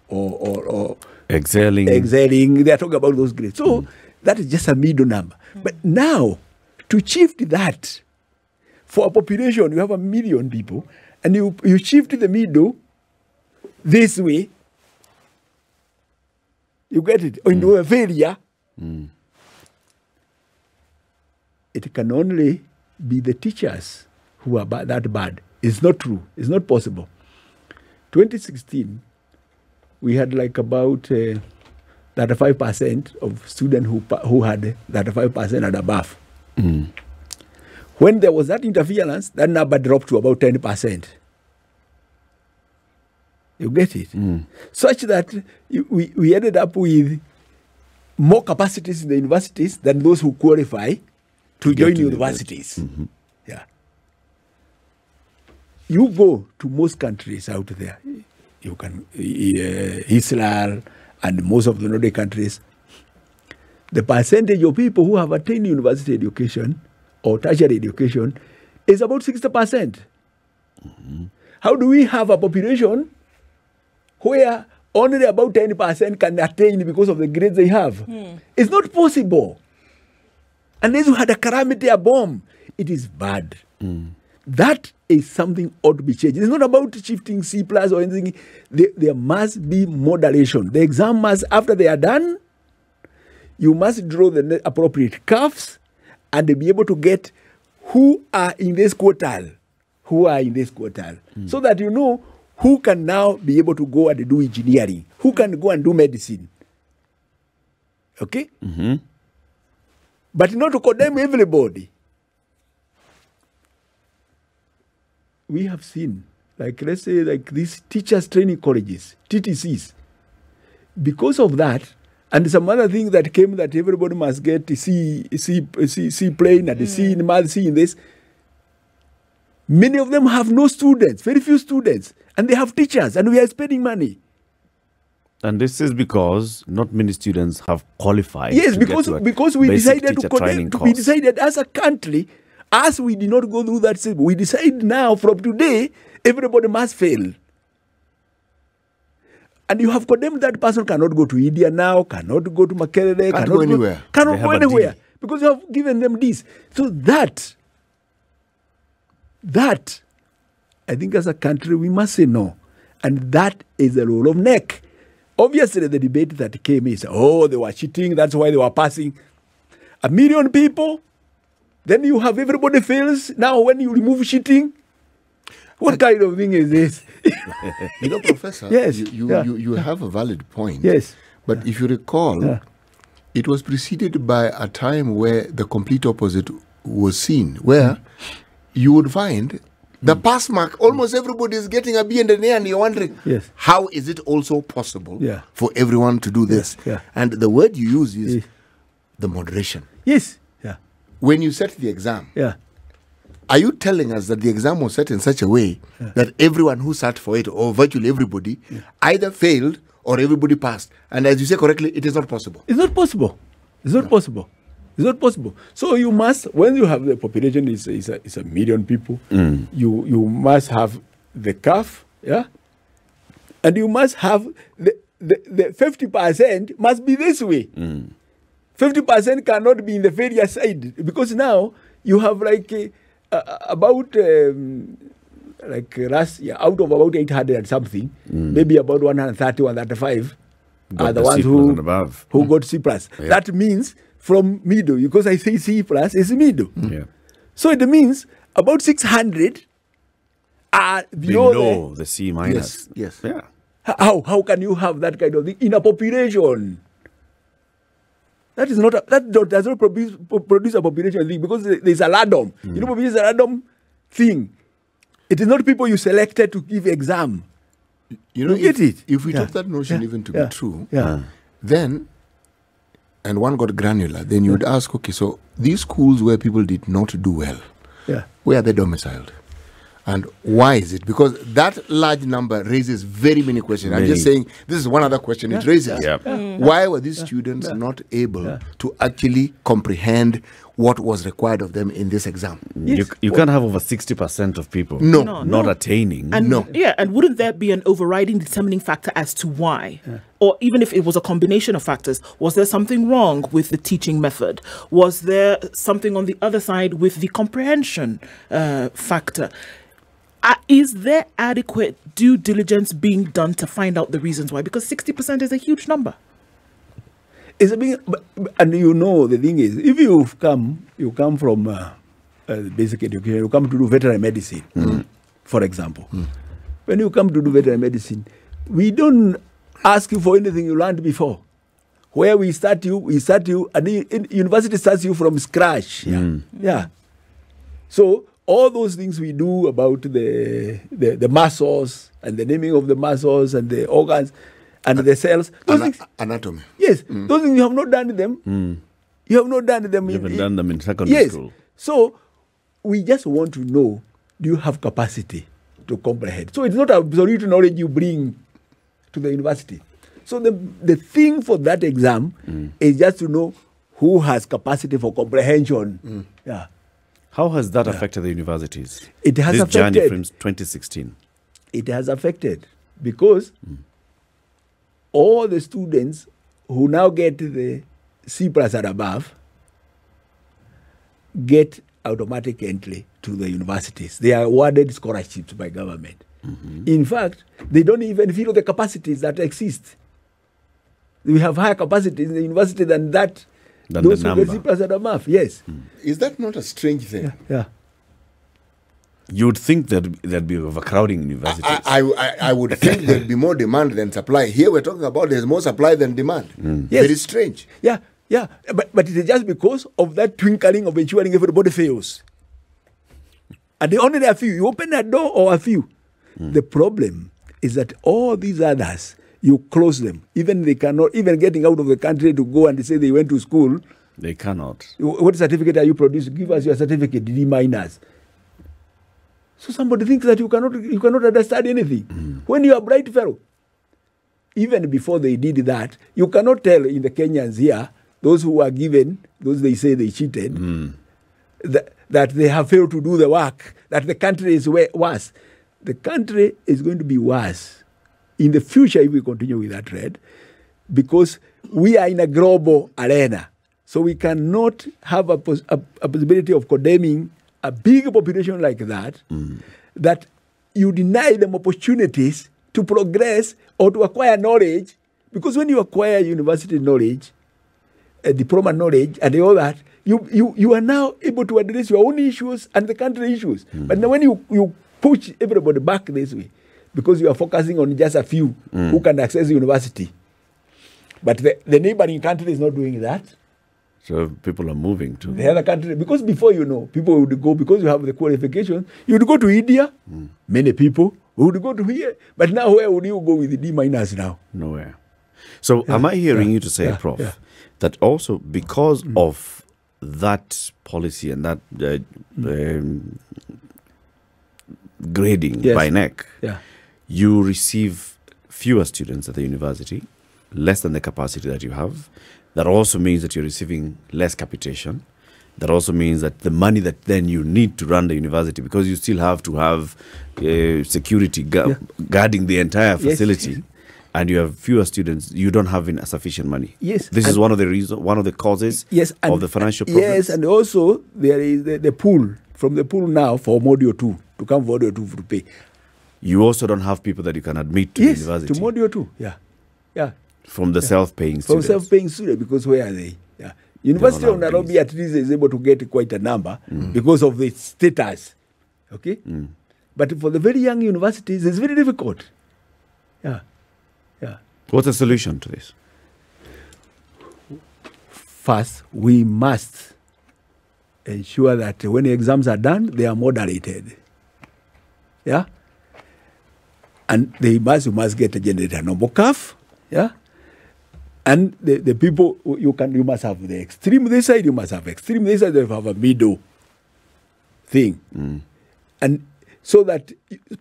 excelling. They are talking about those grades. So that is just a middle number. But now, to shift that for a population, you have 1 million people, and you shift the middle this way, you get it, into a failure. It can only be the teachers who are that bad. It's not true. It's not possible. 2016, we had like about 35% of students who had 35% and above. When there was that interference, that number dropped to about 10%. You get it? Such that we ended up with more capacities in the universities than those who qualify to join universities. Yeah. You go to most countries out there. You can, Israel and most of the Nordic countries, the percentage of people who have attained university education or tertiary education is about 60%. How do we have a population where only about 10% can attain because of the grades they have? It's not possible. Unless you had a calamity, a bomb, it is bad. That is something ought to be changed. It's not about shifting C plus or anything. There must be moderation. The exam must, after they are done, you must draw the appropriate curves and be able to get who are in this quartile, so that you know who can now be able to go and do engineering, who can go and do medicine. Okay? But not to condemn everybody. We have seen, like, let's say, like these teachers training colleges, TTCs. Because of that, and some other thing that came that everybody must get C plane and C in math, C in this. Many of them have no students, very few students, and they have teachers, and we are spending money. And this is because not many students have qualified. Yes, because we decided we decided as a country, as we did not go through that system, we decide now from today, everybody must fail. And you have condemned that person cannot go to India now, cannot go to Makerere, cannot go anywhere. Cannot go anywhere because you have given them this. So that I think as a country, we must say no. And that is the role of KNEC. Obviously, the debate that came is, oh, they were cheating, that's why they were passing. 1 million people, then you have everybody fails. Now, when you remove cheating, what kind of thing is this? You know, Professor, yes, you have a valid point. Yes. But if you recall, it was preceded by a time where the complete opposite was seen, where you would find the pass mark, almost everybody is getting a B and an A, and you're wondering, how is it also possible for everyone to do this? And the word you use is the moderation. Yes. When you set the exam, are you telling us that the exam was set in such a way that everyone who sat for it, or virtually everybody, either failed or everybody passed? And as you say correctly, it is not possible. It's not possible. It's not possible. It's not possible. So you must, when you have the population is 1 million people, you must have the CAF, and you must have the 50% must be this way. 50% cannot be in the failure side, because now you have like about last year, out of about 800 and something, maybe about 130, 135 are the ones who got C+. That means from middle, because I say C+ is middle. So it means about 600 are below the C-. Yes. Yeah. How can you have that kind of thing in a population? That is not that does not produce a population thing, because there's a random. You know, population is a random thing. It is not people you selected to give exam. You know, if we Yeah. took that notion even to Yeah. be true, Yeah. then, and one got granular, then you would ask, okay, so these schools where people did not do well, where are they domiciled? And why is it? Because that large number raises very many questions. I'm just saying, this is one other question it raises. Why were these students not able to actually comprehend what was required of them in this exam? You can't have over 60% of people not attaining. And and wouldn't there be an overriding determining factor as to why? Or even if it was a combination of factors, was there something wrong with the teaching method? Was there something on the other side with the comprehension factor? Is there adequate due diligence being done to find out the reasons why? Because 60% is a huge number. It's a big, and you know, the thing is, if you come from basic education, you come to do veterinary medicine, for example. When you come to do veterinary medicine, we don't ask you for anything you learned before. Where we start you, and the university starts you from scratch. So all those things we do about the muscles and the naming of the muscles and the organs and the cells. Anatomy. Yes, those things you have not done them. You have not done them. You haven't done them in secondary school. So we just want to know, do you have capacity to comprehend? So it's not absolute knowledge you bring to the university. So the thing for that exam is just to know who has capacity for comprehension. How has that affected the universities? It has this affected. Journey from 2016. It has affected because all the students who now get the C+ and above get automatic entry to the universities. They are awarded scholarships by government. In fact, they don't even feel the capacities that exist. We have higher capacities in the university than that. Those who get C+ and above, yes. Is that not a strange thing? You would think that there'd be overcrowding in universities. I would think there'd be more demand than supply. Here we're talking about there's more supply than demand. Yes. Very strange. But it is just because of that twinkling of ensuring everybody fails. And they only a few. You open a door or a few. The problem is that all these others, you close them. Even they cannot, even getting out of the country to go and say they went to school. They cannot. What certificate are you producing? Give us your certificate, D-. So somebody thinks that you cannot understand anything. When you are a bright fellow, even before they did that, you cannot tell in the Kenyans here, those who are given, those they say they cheated, that they have failed to do the work, that the country is worse. The country is going to be worse in the future if we continue with that trend, because we are in a global arena. So we cannot have a possibility of condemning a big population like that, that you deny them opportunities to progress or to acquire knowledge, because when you acquire university knowledge, diploma knowledge, and all that, you are now able to address your own issues and the country issues. But now when you push everybody back this way, because you are focusing on just a few who can access university, but the neighboring country is not doing that. So people are moving to the other country, because before, people would go, because you have the qualifications, you would go to India, many people would go to here. But now where would you go with the D- now? Nowhere. So am I hearing you to say, Prof, that also because of that policy and that grading by NEC, you receive fewer students at the university, less than the capacity that you have. That also means that you're receiving less capitation. That also means that the money that then you need to run the university, because you still have to have security guarding the entire facility, and you have fewer students, you don't have sufficient money. Yes. This is one of the reasons, one of the causes of the financial problems. Yes, and also there is the pool, from the pool now for Module 2, to come for Module 2 to pay. You also don't have people that you can admit to the university. To Module 2, yeah. From the self-paying students. From self-paying students, because where are they? Yeah. University of Nairobi at least is able to get quite a number because of its status. Okay? But for the very young universities, it's very difficult. Yeah. What's the solution to this? First, we must ensure that when the exams are done, they are moderated. Yeah? And you must get a generator number curve. Yeah? And the people, you must have the extreme this side, you must have extreme this side, you have a middle thing. And so that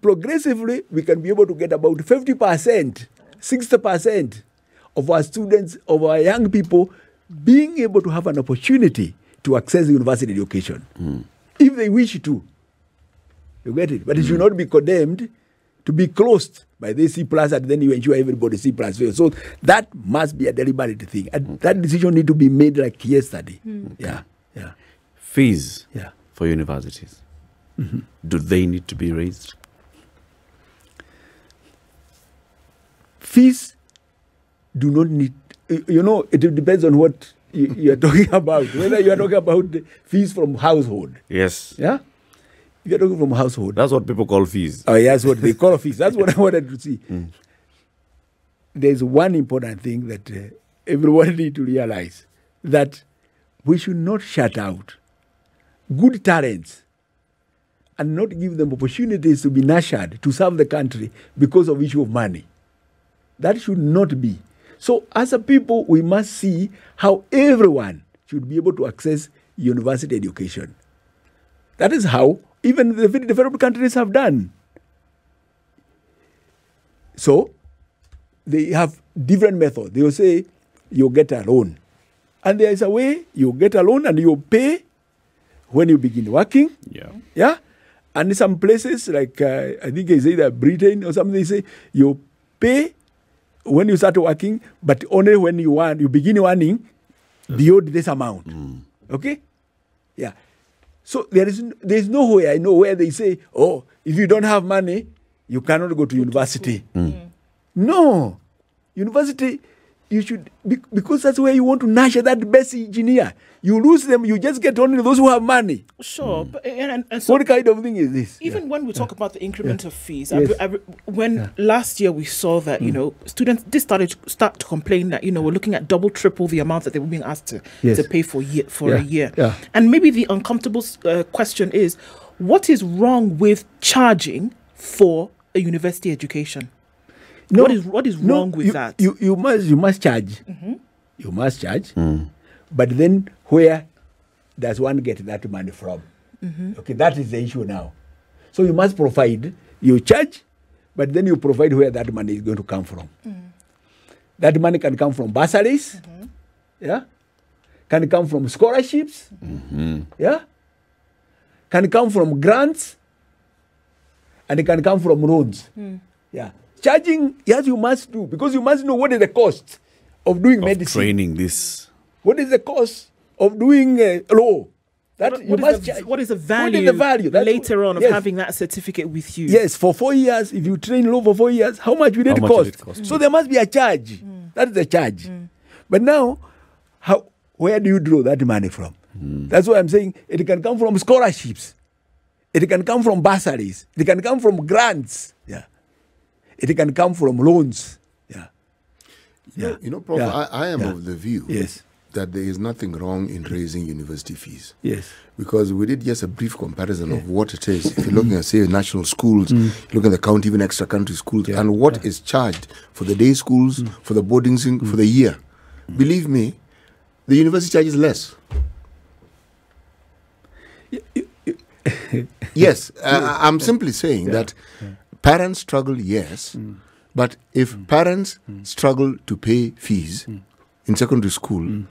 progressively we can be able to get about 50%, 60% of our students, of our young people being able to have an opportunity to access university education. If they wish to. You get it? But it should not be condemned to be closed by the C+, and then you ensure everybody C+. So that must be a deliberate thing. And that decision need to be made like yesterday. Yeah. Fees for universities. Do they need to be raised? Fees do not need, it depends on what you are talking about. Whether you are talking about the fees from household. Yes. Yeah? If you are talking from household. That's what people call fees. Oh, yeah, that's what they call fees. That's what I wanted to see. There's one important thing that everyone needs to realize, that we should not shut out good talents and not give them opportunities to be nurtured, to serve the country because of issue of money. That should not be. So as a people, we must see how everyone should be able to access university education. That is how even the very developed countries have done. So they have different methods. They will say, you get a loan. And there is a way you get a loan and you pay when you begin working. Yeah. And in some places, like I think it's either Britain or something, they say you pay when you start working, but only when you begin earning beyond this amount. Okay? Yeah. So there is nowhere I know where they say, oh, if you don't have money, you cannot go to university. No. University, you should, because that's where you want to nurture that best engineer. You lose them, you just get only those who have money. Sure. But, and so what kind of thing is this? Even when we talk about the increment of fees, when last year we saw that, students start to complain that, we're looking at double, triple the amount that they were being asked to pay for a year. And maybe the uncomfortable question is, what is wrong with charging for a university education? No, what is wrong with that? You must charge. You must charge. But then where does one get that money from? Okay, that is the issue now. So you must provide, you charge, but then you provide where that money is going to come from. That money can come from bursaries, can come from scholarships, can come from grants, and it can come from loans. Charging, yes, you must do, because you must know what is the cost of doing medicine. Training this. What is the cost of doing law? What is the value later on of having that certificate with you? Yes, for 4 years, if you train law for 4 years, how much will it cost? So there must be a charge. That is the charge. But now, where do you draw that money from? That's why I'm saying it can come from scholarships. It can come from bursaries. It can come from grants. Yeah. It can come from loans. Yeah. You know, Prof, I am of the view that there is nothing wrong in raising university fees. Yes. Because we did just a brief comparison of what it is. If you're looking at, say, national schools, look at the county, even extra country schools, and what is charged for the day schools, for the boarding school, for the year. Believe me, the university charges less. Yes, I'm simply saying that parents struggle, yes, but if parents struggle to pay fees in secondary school,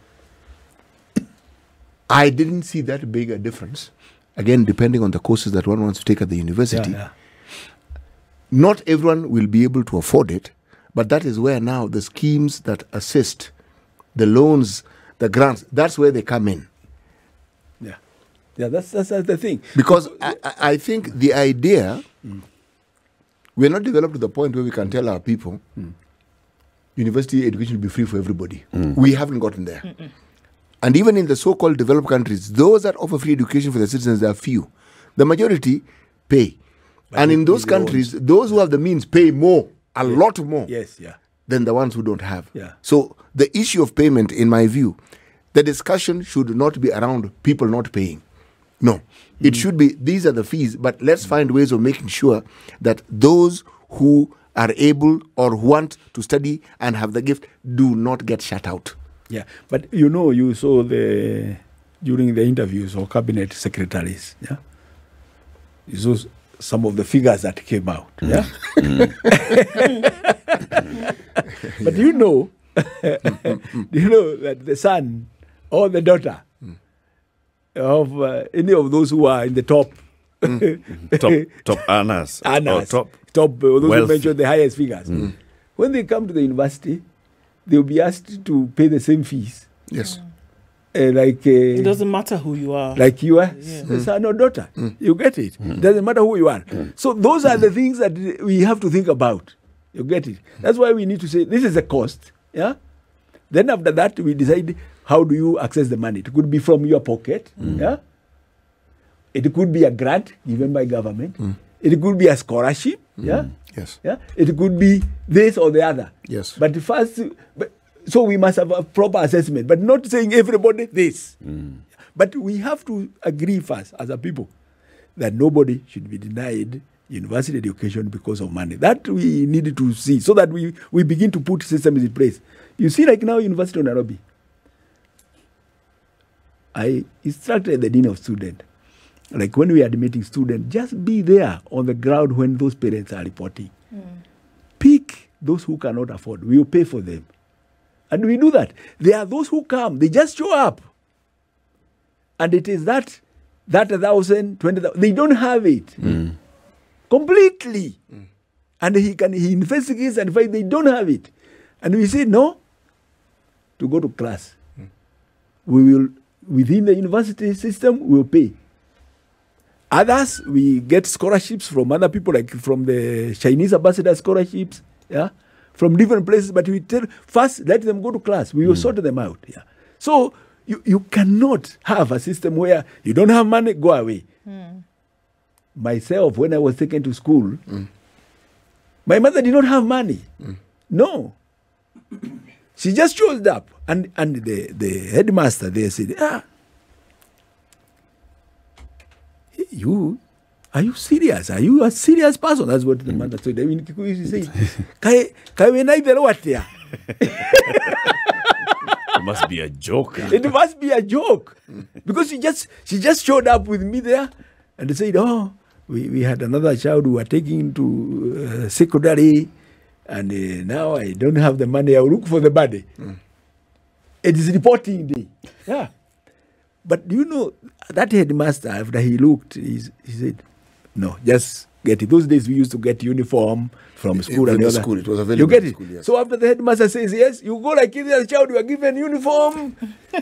I didn't see that big a difference. Again, depending on the courses that one wants to take at the university. Not everyone will be able to afford it, but that is where now the schemes that assist, the loans, the grants, that's where they come in. Yeah, that's the thing. Because I think the idea, we're not developed to the point where we can tell our people, university education will be free for everybody. We haven't gotten there. And even in the so-called developed countries, those that offer free education for their citizens, there are few. The majority pay. But and in those countries, those who have the means pay more, a lot more, than the ones who don't have. So the issue of payment, in my view, the discussion should not be around people not paying. No, it should be, these are the fees, but let's find ways of making sure that those who are able or want to study and have the gift do not get shut out. Yeah, but you know, you saw during the interviews of cabinet secretaries, you saw some of the figures that came out, But you know that the son or the daughter of any of those who are in the top top earners, top those who mentioned the highest figures, when they come to the university, they'll be asked to pay the same fees. Yes. It doesn't matter who you are. Like you are son or daughter. You get it? It doesn't matter who you are. So those are the things that we have to think about. You get it? That's why we need to say, this is a cost. Yeah. Then after that, we decide, how do you access the money? It could be from your pocket. Yeah. It could be a grant given by government. It could be a scholarship. Yeah. Yes. Yeah. It could be this or the other. Yes. But first, so we must have a proper assessment, but not saying everybody this. But we have to agree first as a people that nobody should be denied university education because of money. That we needed to see so that we begin to put systems in place. You see, like now, University of Nairobi, I instructed the dean of students, like when we are admitting students, just be there on the ground when those parents are reporting. Pick those who cannot afford. We will pay for them. And we do that. There are those who come, they just show up. And it is that 1,000, 20,000, they don't have it. Completely. And he investigates and finds they don't have it. And we say, no, to go to class. We will, within the university system, we will pay. Others, we get scholarships from other people, like from the Chinese ambassador scholarships, from different places. But we tell, first, let them go to class. We will sort them out. So you cannot have a system where you don't have money, go away. Myself, when I was taken to school, my mother did not have money. No. She just chose up. And the headmaster there said, are you serious? Are you a serious person? That's what the mother said. I mean, she said, it must be a joke. It must be a joke. Because she just showed up with me there and they said, we had another child who were taking to secondary, and now I don't have the money. I'll look for the body. It is reporting day. Yeah. But do you know, that headmaster, after he looked, he said, no, just get it. Those days we used to get uniform from school and the other. School. It was available. You get it. School, yes. So after the headmaster says yes, you go like any other child. You are given uniform.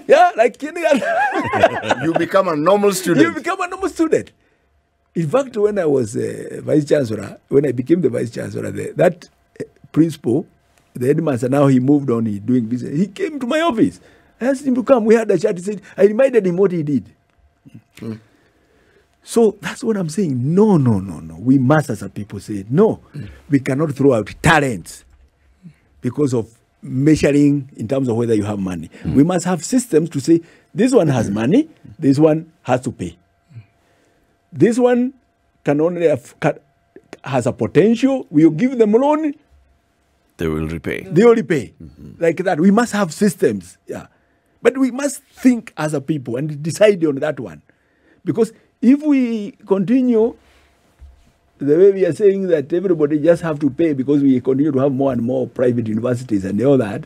Yeah, like any other. You become a normal student. You become a normal student. In fact, when I was Vice-Chancellor, when I became the Vice-Chancellor, that principal, the headmaster, now he moved on, he's doing business. He came to my office. I asked him to come. We had a chat. He said, I reminded him what he did. So that's what I'm saying. No. We must, as a people, say, no, we cannot throw out talents because of measuring in terms of whether you have money. We must have systems to say, this one has money, this one has to pay. This one can only has a potential. We'll give them loan. They will repay. They will repay. Like that. We must have systems. Yeah. But we must think as a people and decide on that one. Because if we continue the way we are saying that everybody just have to pay because we continue to have more and more private universities and all that,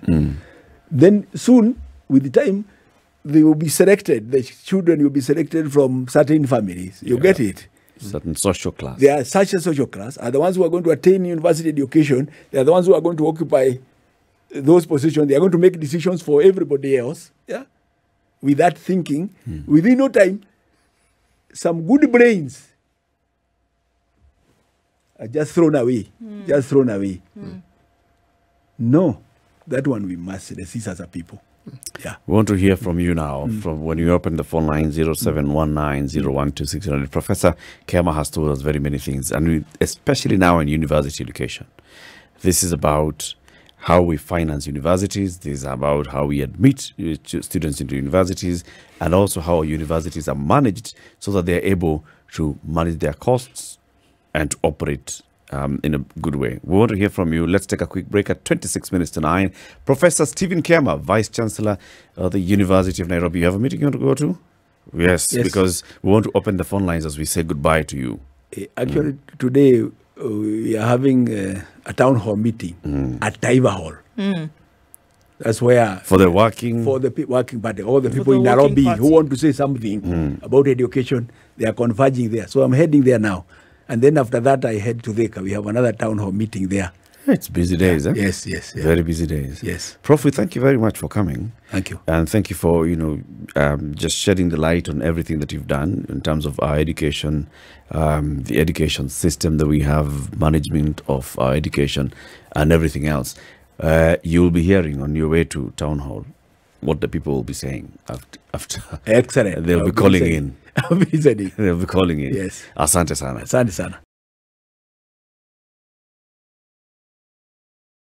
then soon, with the time, they will be selected. The children will be selected from certain families. You get it? Certain social class. They are such a social class are the ones who are going to attain university education. They are the ones who are going to occupy those positions. They are going to make decisions for everybody else. Yeah, with that thinking, within no time, some good brains are just thrown away. Just thrown away. No, that one we must resist as a people. Yeah. We want to hear from you now. From when you open the phone line 0719012600. Professor Kiama has told us very many things, and especially now in university education. This is about how we finance universities. This is about how we admit students into universities, and also how universities are managed so that they're able to manage their costs and to operate in a good way. We want to hear from you. Let's take a quick break at 26 minutes to 9. Professor Stephen Kiama, Vice-Chancellor of the University of Nairobi. You have a meeting you want to go to? Yes, because we want to open the phone lines as we say goodbye to you. Actually, today we are having a town hall meeting at Taiva Hall. That's where... For the working... For the working party. All the people in Nairobi who want to say something about education, they are converging there. So I'm heading there now. And then after that, I head to Thika. We have another town hall meeting there. It's busy days, eh? Yes. Very busy days. Yes. Prof, we thank you very much for coming. Thank you. And thank you for, just shedding the light on everything that you've done in terms of our education, the education system that we have, management of our education, and everything else. You'll be hearing on your way to town hall what the people will be saying after. Excellent. They'll be calling in. They'll be calling in. Yes. Asante sana. Asante sana.